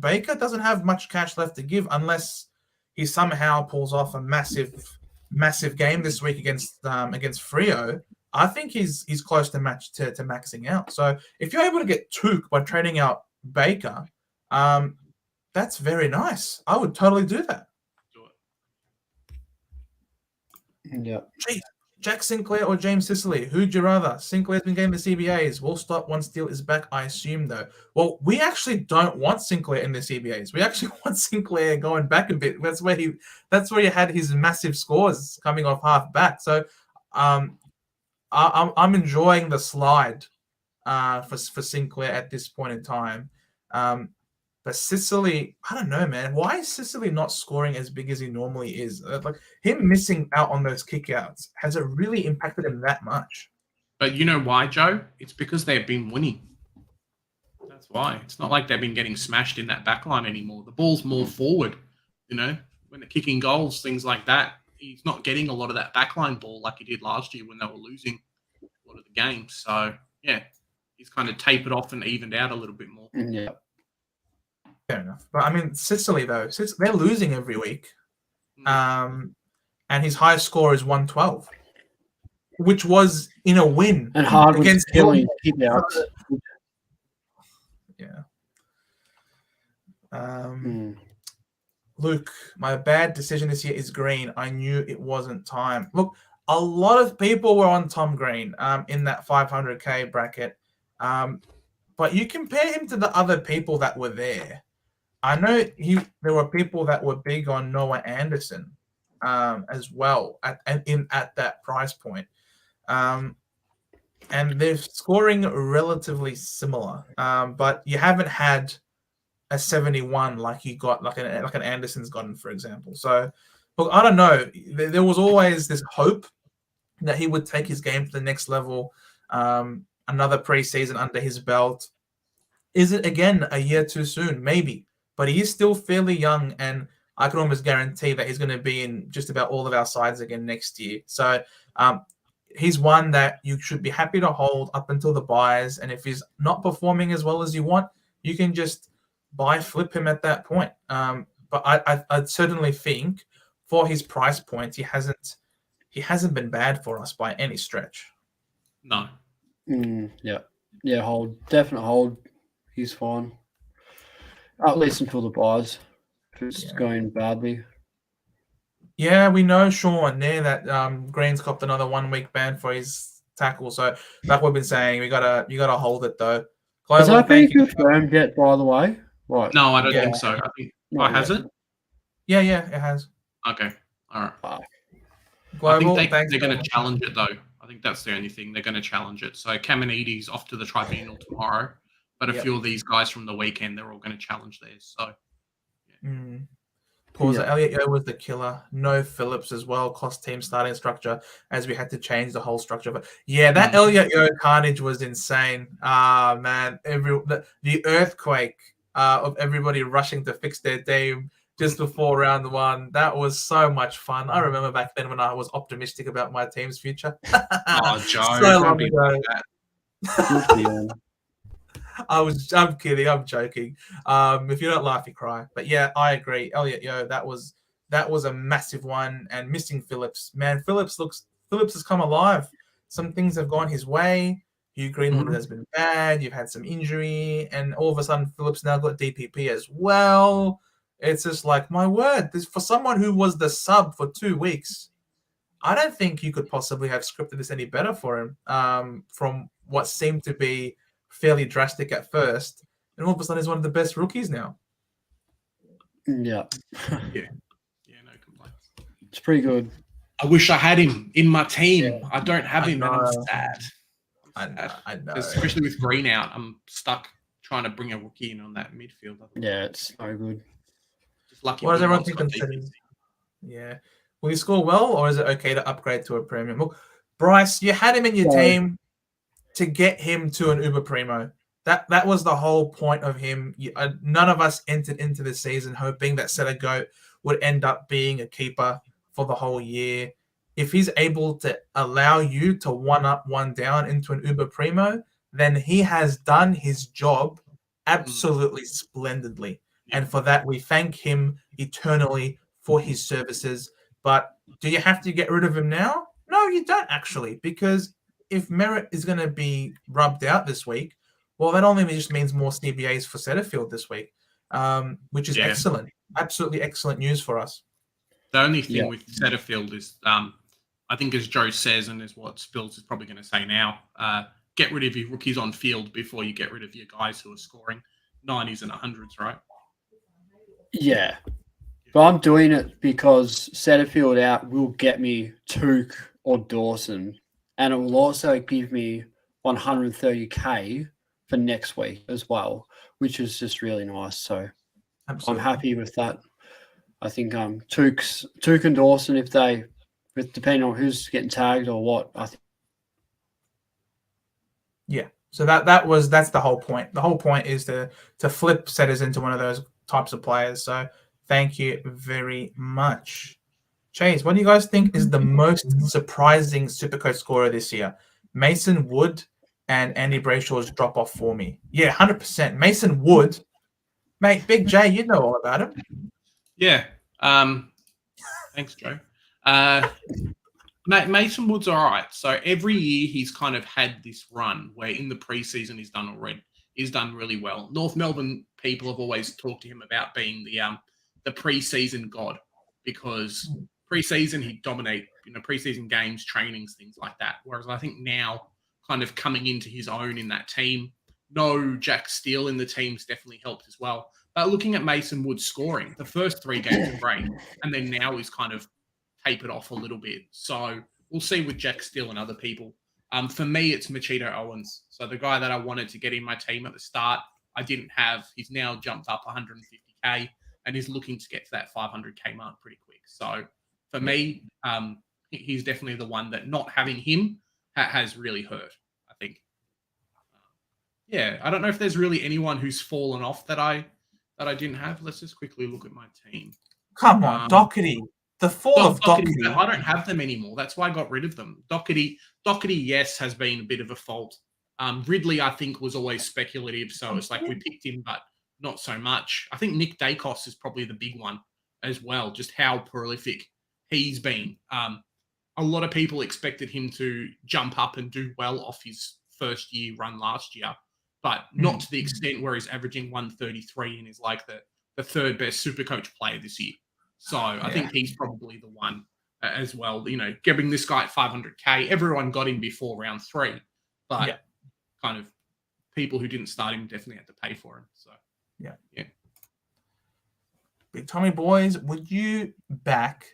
Baker doesn't have much cash left to give unless he somehow pulls off a massive game this week against Freo. I think he's close to maxing out. So if you're able to get Took by trading out Baker, that's very nice. I would totally do that. Yeah. Gee, Jack Sinclair or James Sicily? Who'd you rather? Sinclair's been getting the CBAs. Will stop once Steele is back, I assume, though. Well, we actually don't want Sinclair in the CBAs. We actually want Sinclair going back a bit. That's where he had his massive scores coming off half back. So I'm enjoying the slide for Sinclair at this point in time. But Sicily, I don't know, man. Why is Sicily not scoring as big as he normally is? Like him missing out on those kickouts, has it really impacted him that much? But you know why, Joe? It's because they've been winning. That's why. It's not like they've been getting smashed in that backline anymore. The ball's more forward, when they're kicking goals, things like that. He's not getting a lot of that backline ball like he did last year when they were losing a lot of the games. So, yeah, he's kind of tapered off and evened out a little bit more. Yeah. Fair enough. But I mean, Sicily, though, they're losing every week. And his highest score is 112, which was in a win. And hard against killing. Yeah. Luke, my bad decision this year is Green. I knew it wasn't time. Look, a lot of people were on Tom Green in that 500K bracket. But you compare him to the other people that were there. I know there were people that were big on Noah Anderson as well at that price point. and they're scoring relatively similar. But you haven't had a 71 like you got, like an Anderson's gotten, for example. So, look, I don't know. There was always this hope that he would take his game to the next level. Another preseason under his belt. Is it again a year too soon? Maybe, but he is still fairly young, and I can almost guarantee that he's going to be in just about all of our sides again next year. So he's one that you should be happy to hold up until the buys, and if he's not performing as well as you want, you can just flip him at that point. But I'd certainly think for his price point, he hasn't been bad for us by any stretch. No. Yeah, hold. Definite hold. He's fine. At least until the buys. If it's going badly. Yeah, we know, Sean, there that Green's copped another 1 week ban for his tackle. So like we've been saying, you gotta hold it though. Global, has that been confirmed yet, by the way? Right. No, I don't think so. I think has it? Yeah, it has. Okay. All right. Global, I think they're going to challenge it though. I think that's the only thing. They're going to challenge it. So Kamenides off to the tribunal tomorrow, but a few of these guys from the weekend, they're all going to challenge theirs. So, Elliot Yeo was the killer. No Phillips as well. Cost team starting structure as we had to change the whole structure. But that Elliot Yeo carnage was insane. Man, the earthquake of everybody rushing to fix their team just before round one. That was so much fun. I remember back then when I was optimistic about my team's future. Oh, Joe, so long ago. I'm kidding. I'm joking. If you don't laugh, you cry. But yeah, I agree. Elliot Yeo, that was a massive one. And missing Phillips, man, Phillips has come alive. Some things have gone his way. Hugh Greenwood has been bad. You've had some injury, and all of a sudden, Phillips now got DPP as well. It's just like, my word, this for someone who was the sub for 2 weeks. I don't think you could possibly have scripted this any better for him. From what seemed to be fairly drastic at first, and all of a sudden he's one of the best rookies now. Yeah, no complaints. It's pretty good. I wish I had him in my team. Yeah. I don't have him, and I'm sad. I know. Especially with Green out, I'm stuck trying to bring a rookie in on that midfield. Yeah, it's so good. Just lucky. What does everyone think? Yeah. Will he score well, or is it okay to upgrade to a premium? Look, Bryce, you had him in your team to get him to an Uber Primo. That was the whole point of him. None of us entered into the season hoping that Setter Goat would end up being a keeper for the whole year. If he's able to allow you to one up, one down into an Uber Primo, then he has done his job absolutely splendidly. Yeah. And for that, we thank him eternally for his services. But do you have to get rid of him now? No, you don't actually, because if Merritt is going to be rubbed out this week, well, that only just means more CBAs for Setterfield this week, which is excellent. Absolutely excellent news for us. The only thing with Setterfield is, I think as Joe says, and is what Spills is probably going to say now, get rid of your rookies on field before you get rid of your guys who are scoring 90s and 100s, right? Yeah. But I'm doing it because Setterfield out will get me Took or Dawson, and it will also give me 130K for next week as well, which is just really nice. So I'm happy with that. I think Took and Dawson, depending on who's getting tagged or what, I think. Yeah. So that's the whole point. The whole point is to flip Setters into one of those types of players. So thank you very much. Chase, what do you guys think is the most surprising Supercoach scorer this year? Mason Wood and Andy Brayshaw's drop off for me. Yeah, 100%. Mason Wood, mate. Big J, you know all about him. Yeah. Thanks, Joe. Mason Wood's all right. So every year he's kind of had this run where in the preseason he's done really well. North Melbourne people have always talked to him about being the preseason god, because preseason he'd dominate, preseason games, trainings, things like that. Whereas I think now, kind of coming into his own in that team, no Jack Steele in the team's definitely helped as well. But looking at Mason Wood's scoring, the first 3 games are great, and then now he's kind of tapered off a little bit. So we'll see with Jack Steele and other people For me, it's Machito Owens. So the guy that I wanted to get in my team at the start, I didn't have. He's now jumped up 150K and is looking to get to that 500K mark pretty quick. So for me, he's definitely the one that not having him has really hurt, I think. Yeah, I don't know if there's really anyone who's fallen off that I didn't have. Let's just quickly look at my team. Come on, Doherty. The fall of Doherty. I don't have them anymore. That's why I got rid of them. Doherty, yes, has been a bit of a fault. Ridley, I think, was always speculative, so it's like we picked him, but not so much. I think Nick Dacos is probably the big one as well, just how prolific he's been. A lot of people expected him to jump up and do well off his first year run last year, but not to the extent where he's averaging 133 and is like the third best Supercoach player this year. So I think he's probably the one as well. You know, getting this guy at 500K, everyone got him before round 3, but kind of people who didn't start him definitely had to pay for him. So yeah. Big Tommy boys, would you back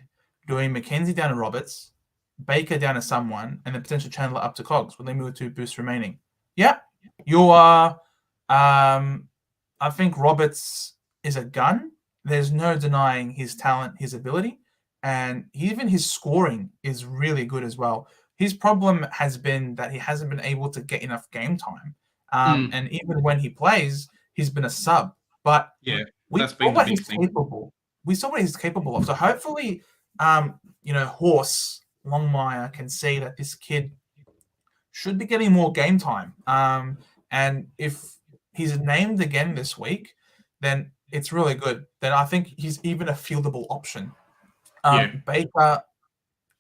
doing McKenzie down to Roberts, Baker down to someone, and then potential Chandler up to Cogs when they move to boost remaining? Yeah, you are. I think Roberts is a gun. There's no denying his talent, his ability, and even his scoring is really good as well. His problem has been that he hasn't been able to get enough game time. And even when he plays, he's been a sub. But we saw what he's capable. We saw what he's capable of. So hopefully, Horse Longmire can see that this kid should be getting more game time. And if he's named again this week, then it's really good. Then I think he's even a fieldable option. Baker,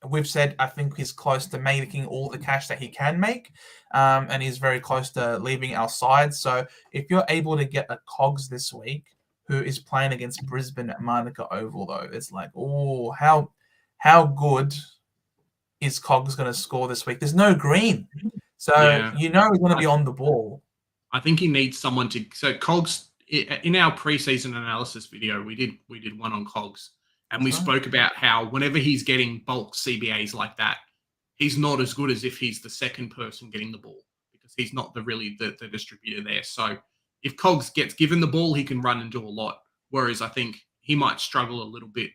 we've said, I think he's close to making all the cash that he can make, and he's very close to leaving our side. So if you're able to get a Cogs this week, who is playing against Brisbane at Manuka Oval, though, it's like, how good is Cogs going to score this week? There's no green, so he's going to be on the ball. I think he needs someone to. So Cogs, in our preseason analysis video, we did one on Cogs, and we spoke about how whenever he's getting bulk CBAs like that, he's not as good as if he's the second person getting the ball, because he's not the distributor there. So if Cogs gets given the ball, he can run and do a lot. Whereas I think he might struggle a little bit.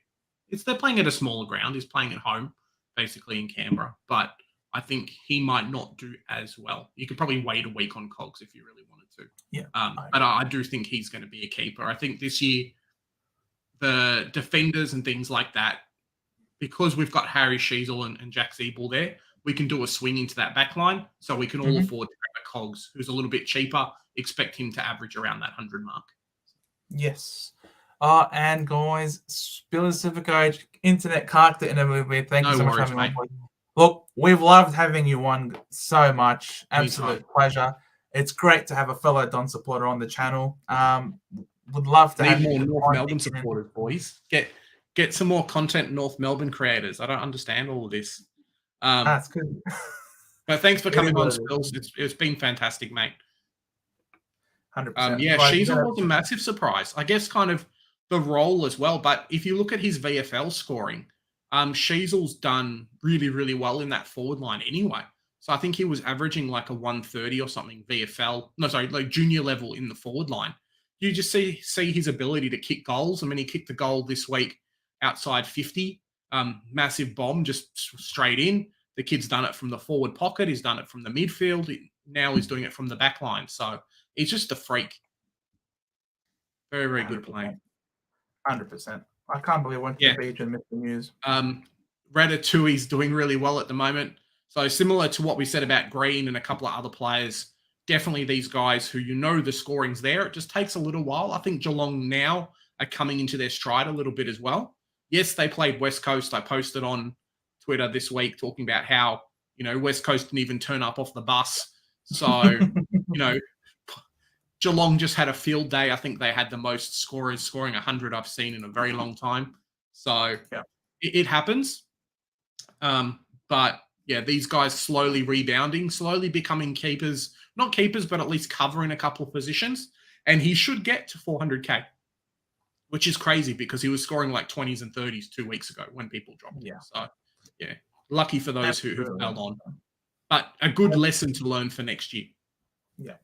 They're playing at a smaller ground. He's playing at home, basically in Canberra, but I think he might not do as well. You could probably wait a week on Cogs if you really wanted to. Yeah. But I do think he's going to be a keeper. I think this year, the defenders and things like that, because we've got Harry Sheasel and Jack Zeeble there, we can do a swing into that back line. So we can all afford to grab a Cogs, who's a little bit cheaper. Expect him to average around that 100 mark. Yes. And guys, Spiller'S Supercoach, internet carked it, and thank you so much for having me on. Look, we've loved having you on so much. Absolute pleasure. It's great to have a fellow Don supporter on the channel. Would love to have more North Melbourne supporters, boys. Get some more content, North Melbourne creators. I don't understand all of this. That's good. But thanks for coming on, Spills. It's been fantastic, mate. 100%. Sheasel was a massive surprise. I guess kind of the role as well. But if you look at his VFL scoring, Sheasel's done really, really well in that forward line anyway. So I think he was averaging like a 130 or something VFL. No, sorry, like junior level in the forward line. You just see his ability to kick goals. I mean, he kicked the goal this week outside 50. Massive bomb, just straight in. The kid's done it from the forward pocket. He's done it from the midfield. Now he's doing it from the back line. So he's just a freak. Very, very good player. 100%. I can't believe I went to the beach and missed the news. Ratatui's doing really well at the moment. So similar to what we said about Green and a couple of other players, definitely these guys who the scoring's there. It just takes a little while. I think Geelong now are coming into their stride a little bit as well. Yes, they played West Coast. I posted on Twitter this week talking about how, West Coast didn't even turn up off the bus. So, Geelong just had a field day. I think they had the most scorers scoring 100 I've seen in a very long time. So it happens. But yeah, these guys slowly rebounding, slowly becoming keepers, not keepers, but at least covering a couple of positions. And he should get to 400K, which is crazy because he was scoring like 20s and 30s 2 weeks ago when people dropped him. So yeah, lucky for those who held on. but a good lesson to learn for next year. Yeah.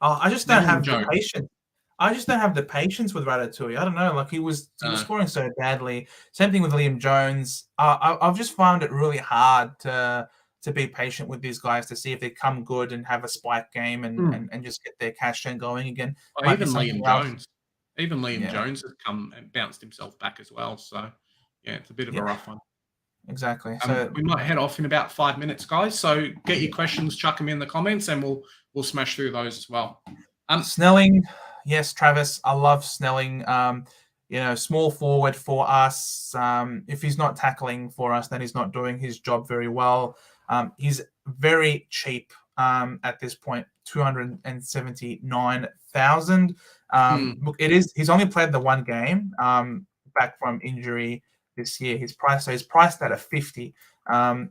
I just don't have the patience. I just don't have the patience with Ratatouille. I don't know. Like he was scoring so badly. Same thing with Liam Jones. I've just found it really hard to be patient with these guys to see if they come good and have a spike game and just get their cash gen going again. Even Liam Jones. Even Liam Jones has come and bounced himself back as well. So, yeah, it's a bit of a rough one. Exactly. So we might head off in about 5 minutes, guys. So get your questions, chuck them in the comments, and we'll smash through those as well. Snelling, yes, Travis. I love Snelling. Small forward for us. If he's not tackling for us, then he's not doing his job very well. He's very cheap at this point, 279,000. Look, he's only played the one game back from injury this year. He's priced at a 50. I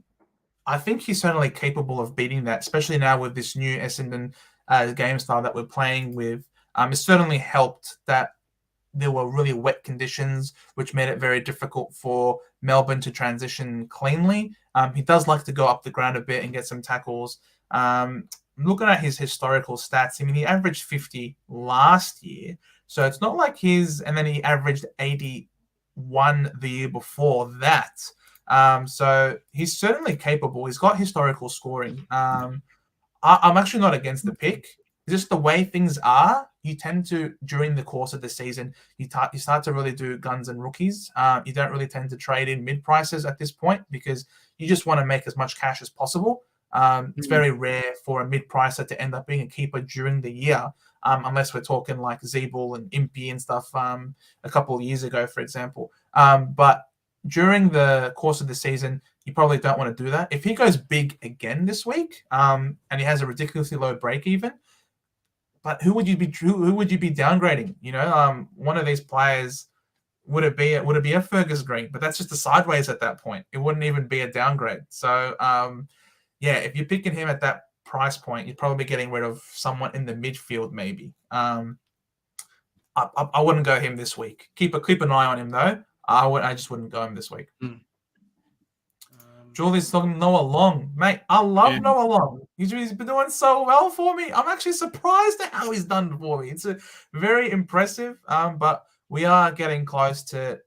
think he's certainly capable of beating that, especially now with this new Essendon game style that we're playing with. It certainly helped that there were really wet conditions, which made it very difficult for Melbourne to transition cleanly. He does like to go up the ground a bit and get some tackles. Looking at his historical stats, I mean, he averaged 50 last year. So it's not like and then he averaged 81 the year before that. So he's certainly capable. He's got historical scoring. I'm actually not against the pick. Just the way things are, you tend to, during the course of the season, you start to really do guns and rookies. You don't really tend to trade in mid-prices at this point because you just want to make as much cash as possible. It's very rare for a mid-pricer to end up being a keeper during the year, unless we're talking like Zeeble and Impey and stuff a couple of years ago, for example. But during the course of the season, you probably don't want to do that. If he goes big again this week, and he has a ridiculously low break even, but who would you be downgrading? One of these players, would it be a Fergus Green? But that's just a sideways at that point. It wouldn't even be a downgrade. So if you're picking him at that price point, you're probably getting rid of someone in the midfield maybe. I wouldn't go him this week. Keep an eye on him though. I just wouldn't go him this week. Julie's talking Noah Long. Mate, I love Noah Long. He's been doing so well for me. I'm actually surprised at how he's done for me. It's very impressive, but we are getting close to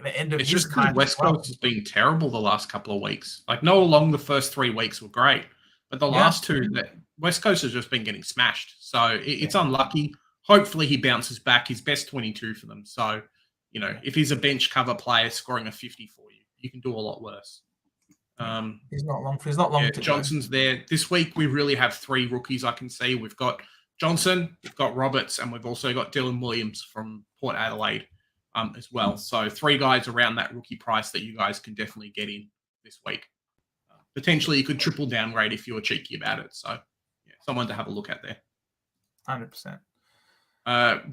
the end of his just kind of West Coast has been terrible the last couple of weeks. Like Noah Long, the first 3 weeks were great, but the last 2, West Coast has just been getting smashed. So it's unlucky. Hopefully he bounces back. He's best 22 for them. So, if he's a bench cover player scoring a 50 for you, you can do a lot worse. He's not long to Johnson's go. there. This week, we really have 3 rookies I can see. We've got Johnson, we've got Roberts, and we've also got Dylan Williams from Port Adelaide as well. So 3 guys around that rookie price that you guys can definitely get in this week. Potentially, you could triple downgrade if you were cheeky about it. So someone to have a look at there. 100%.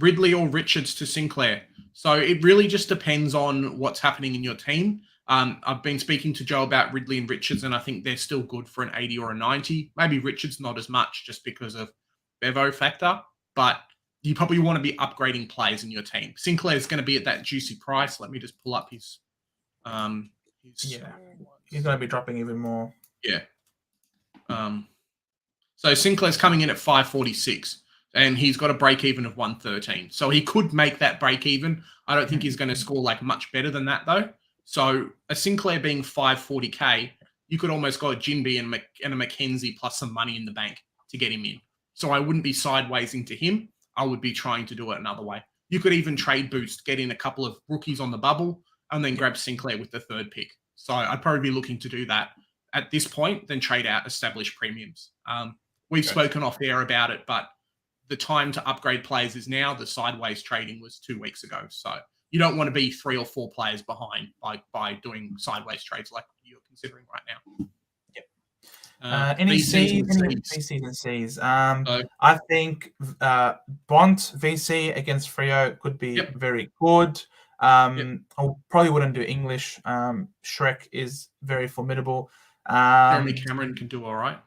Ridley or Richards to Sinclair. So it really just depends on what's happening in your team. I've been speaking to Joe about Ridley and Richards, and I think they're still good for an 80 or a 90. Maybe Richards not as much just because of Bevo factor, but you probably want to be upgrading players in your team. Sinclair's going to be at that juicy price. Let me just pull up his he's going to be dropping even more. Yeah. So Sinclair's coming in at 546. And he's got a break even of 113. So he could make that break even. I don't think he's going to score like much better than that though. So a Sinclair being 540K, you could almost go a Jinby and a McKenzie plus some money in the bank to get him in. So I wouldn't be sideways into him. I would be trying to do it another way. You could even trade boost, get in a couple of rookies on the bubble, and then grab Sinclair with the 3rd pick. So I'd probably be looking to do that at this point, then trade out established premiums. We've spoken off air about it, but the time to upgrade players is now. The sideways trading was 2 weeks ago. So you don't want to be 3 or 4 players behind by doing sideways trades like you're considering right now. Yep. Any season Cs? I think Bont VC against Freo could be very good. I probably wouldn't do English. Shrek is very formidable. Jeremy Cameron can do all right.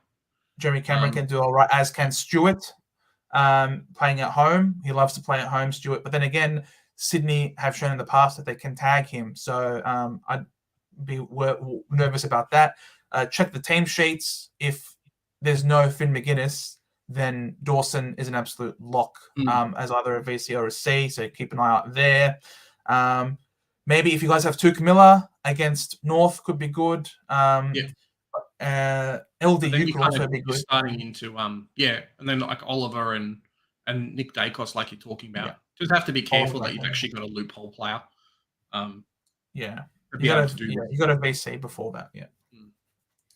Jeremy Cameron can do all right, as can Stewart. Playing at home. He loves to play at home, Stewart. But then again, Sydney have shown in the past that they can tag him. So I'd be nervous about that. check the team sheets. If there's no Finn McGuinness, then Dawson is an absolute lock as either a VC or a C, so keep an eye out there. Maybe if you guys have Tuke Miller against North, could be good. LDU could also be good. Starting into and then like Oliver and Nick Dacos, like you're talking about. Just have to be careful that you've actually got a loophole player. You got a VC before that. Yeah.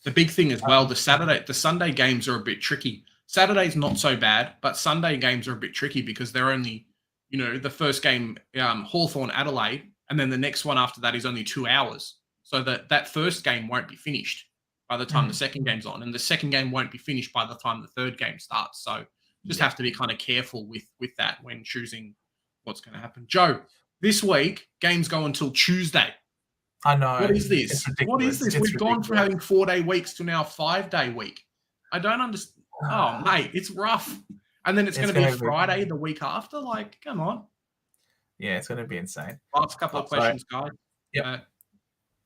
The big thing as well, the Sunday games are a bit tricky. Saturday's not so bad, but Sunday games are a bit tricky because they're only, the first game, Hawthorn Adelaide, and then the next one after that is only 2 hours. So that first game won't be finished by the time the second game's on, and the second game won't be finished by the time the third game starts. So just have to be kind of careful with that when choosing what's going to happen. Joe, this week, games go until Tuesday. I know. What is this? What is this? We've gone from having 4-day weeks to now 5-day week. I don't understand. Oh, mate, it's rough. And then it's going to be Friday the week after? Like, come on. Yeah, it's going to be insane. Last couple of questions, guys. Yeah.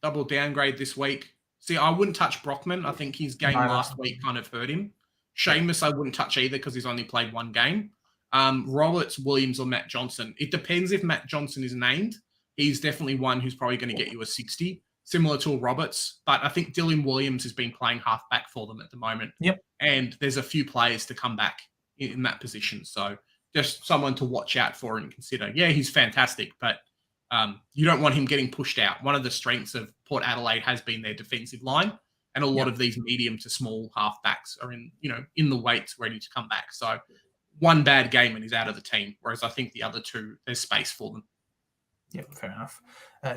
Double downgrade this week. See, I wouldn't touch Brockman. I think his game last week kind of hurt him. Seamus, I wouldn't touch either because he's only played one game. Roberts, Williams, or Matt Johnson. It depends if Matt Johnson is named. He's definitely one who's probably going to get you a 60, similar to Roberts. But I think Dylan Williams has been playing halfback for them at the moment. Yep. And there's a few players to come back in that position. So just someone to watch out for and consider. Yeah, he's fantastic, but you don't want him getting pushed out. One of the strengths of Port Adelaide has been their defensive line. And a lot of these medium to small halfbacks are in the weights ready to come back. So one bad game and he's out of the team. Whereas I think the other two, there's space for them. Yep, fair enough.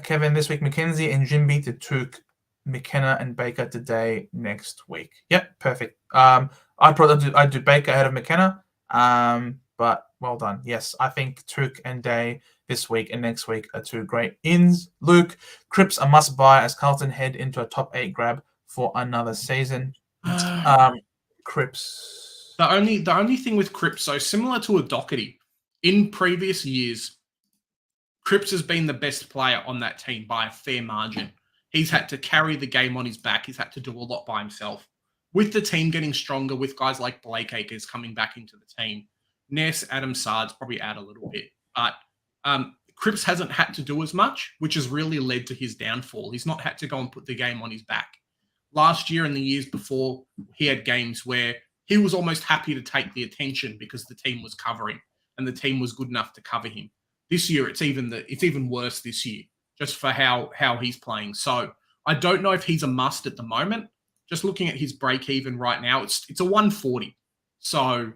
Kevin, this week, McKenzie and Jimby to Tuke, McKenna and Baker today next week. Yep, perfect. I'd do Baker ahead of McKenna, but well done. Yes, I think Tuke and Day this week and next week are two great ins. Luke, Cripps a must buy as Carlton head into a top 8 grab for another season. Cripps. The only thing with Cripps, so similar to a Doherty, in previous years, Cripps has been the best player on that team by a fair margin. He's had to carry the game on his back. He's had to do a lot by himself. With the team getting stronger, with guys like Blake Acres coming back into the team, Ness, Adam Sard's probably out a little bit. But Cripps hasn't had to do as much, which has really led to his downfall. He's not had to go and put the game on his back. Last year and the years before, he had games where he was almost happy to take the attention because the team was covering and the team was good enough to cover him. This year, it's even worse this year, just for how he's playing. So I don't know if he's a must at the moment. Just looking at his break even right now, it's a 140. So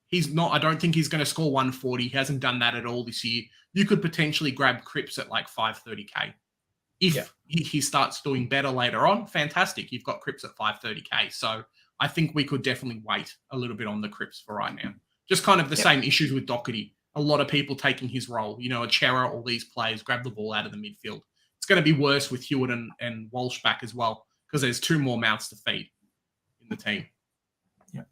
he's not. I don't think he's going to score 140. He hasn't done that at all this year. You could potentially grab Cripps at like 530k. If he starts doing better later on, fantastic. You've got Cripps at 530k. So I think we could definitely wait a little bit on the Cripps for right now. Just kind of the same issues with Doherty. A lot of people taking his role. A Chera, all these players grab the ball out of the midfield. It's going to be worse with Hewitt and Walsh back as well because there's 2 more mouths to feed in the team. Yeah.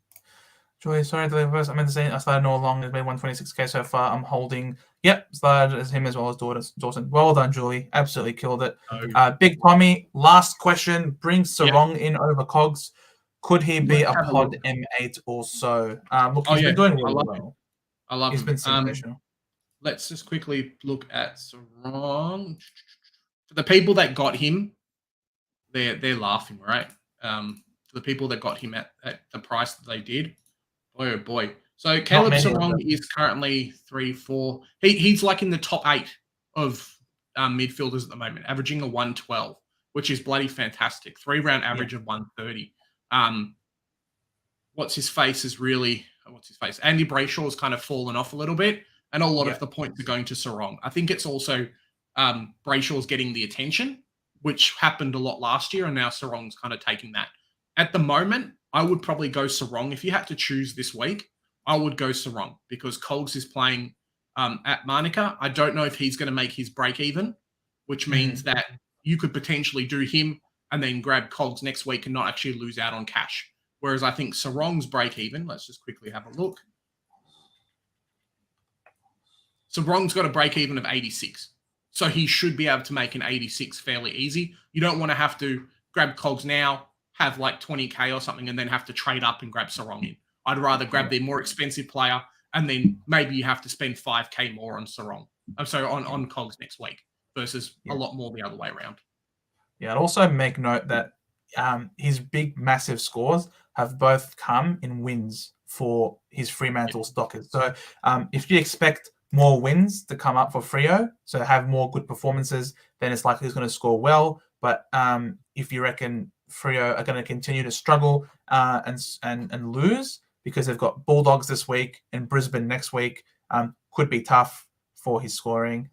Joy, sorry to leave first. I meant to say I started all along. There's been 126k so far. I'm holding. Yep, started as him as well as Dawson. Well done, Julie. Absolutely killed it. Big Tommy, last question. Bring Sarong in over Cogs. Could he be a pod M8 or so? Look, he's been doing really well. I love He's him. been sensational. Let's just quickly look at Sarong. For the people that got him, they're laughing, right? For the people that got him at the price that they did, boy oh boy. So Caleb Sarong is currently 3-4. He's like in the top 8 of midfielders at the moment, averaging a 112, which is bloody fantastic. 3-round average of 130. What's his face? Andy Brayshaw has kind of fallen off a little bit, and a lot of the points are going to Sarong. I think it's also Brayshaw's getting the attention, which happened a lot last year, and now Sarong's kind of taking that. At the moment, I would probably go Sarong. If you had to choose this week, I would go Sarong because Cogs is playing at Manuka. I don't know if he's going to make his break even, which means that you could potentially do him and then grab Cogs next week and not actually lose out on cash. Whereas I think Sarong's break even, let's just quickly have a look. Sarong's got a break even of 86. So he should be able to make an 86 fairly easy. You don't want to have to grab Cogs now, have like 20K or something, and then have to trade up and grab Sarong in. I'd rather grab their more expensive player, and then maybe you have to spend 5K more on Sarong. I'm sorry, on Cogs next week versus a lot more the other way around. Yeah, I'd also make note that his big, massive scores have both come in wins for his Fremantle stockers. So if you expect more wins to come up for Freo, so have more good performances, then it's likely he's going to score well. But if you reckon Freo are going to continue to struggle and lose because they've got Bulldogs this week and Brisbane next week, could be tough for his scoring.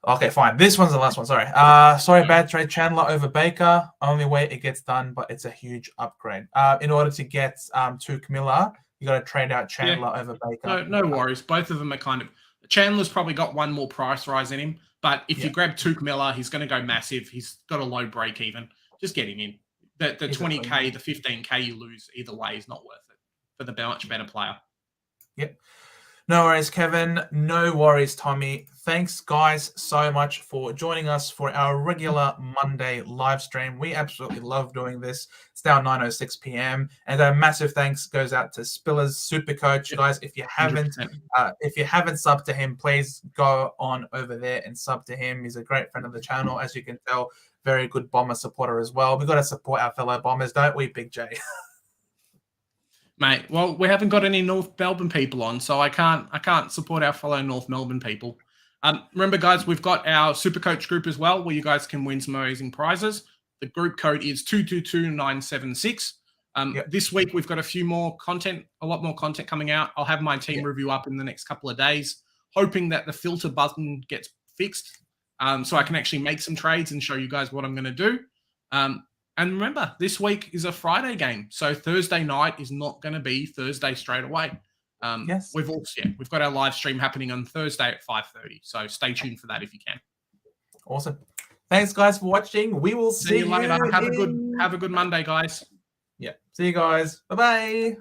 Okay, fine. This one's the last one. Sorry. Bad trade. Chandler over Baker. Only way it gets done, but it's a huge upgrade. In order to get to Camilla, you got to trade out Chandler over Baker. No worries. Both of them are kind of. Chandler's probably got one more price rise in him, but if you grab Tuke Miller, he's going to go massive. He's got a low break even. Just get him in. The 20K, the 15K you lose either way is not worth it for the much better player. Yep. No worries, Kevin. No worries, Tommy. Thanks, guys, so much for joining us for our regular Monday live stream. We absolutely love doing this. It's now 9:06 p.m. And a massive thanks goes out to Spiller'S Supercoach. You guys, if you haven't subbed to him, please go on over there and sub to him. He's a great friend of the channel, as you can tell. Very good Bomber supporter as well. We've got to support our fellow Bombers, don't we, Big J? Mate, well, we haven't got any North Melbourne people on, so I can't support our fellow North Melbourne people. Remember, guys, we've got our Supercoach group as well, where you guys can win some amazing prizes. The group code is 222976. This week we've got a lot more content coming out. I'll have my team review up in the next couple of days, hoping that the filter button gets fixed, so I can actually make some trades and show you guys what I'm going to do. And remember, this week is a Friday game, so Thursday night is not going to be Thursday straight away. We've got our live stream happening on Thursday at 5:30, so stay tuned for that if you can. Awesome. Thanks, guys, for watching. We will see you later. Have a good Monday, guys. Yeah. See you guys. Bye-bye.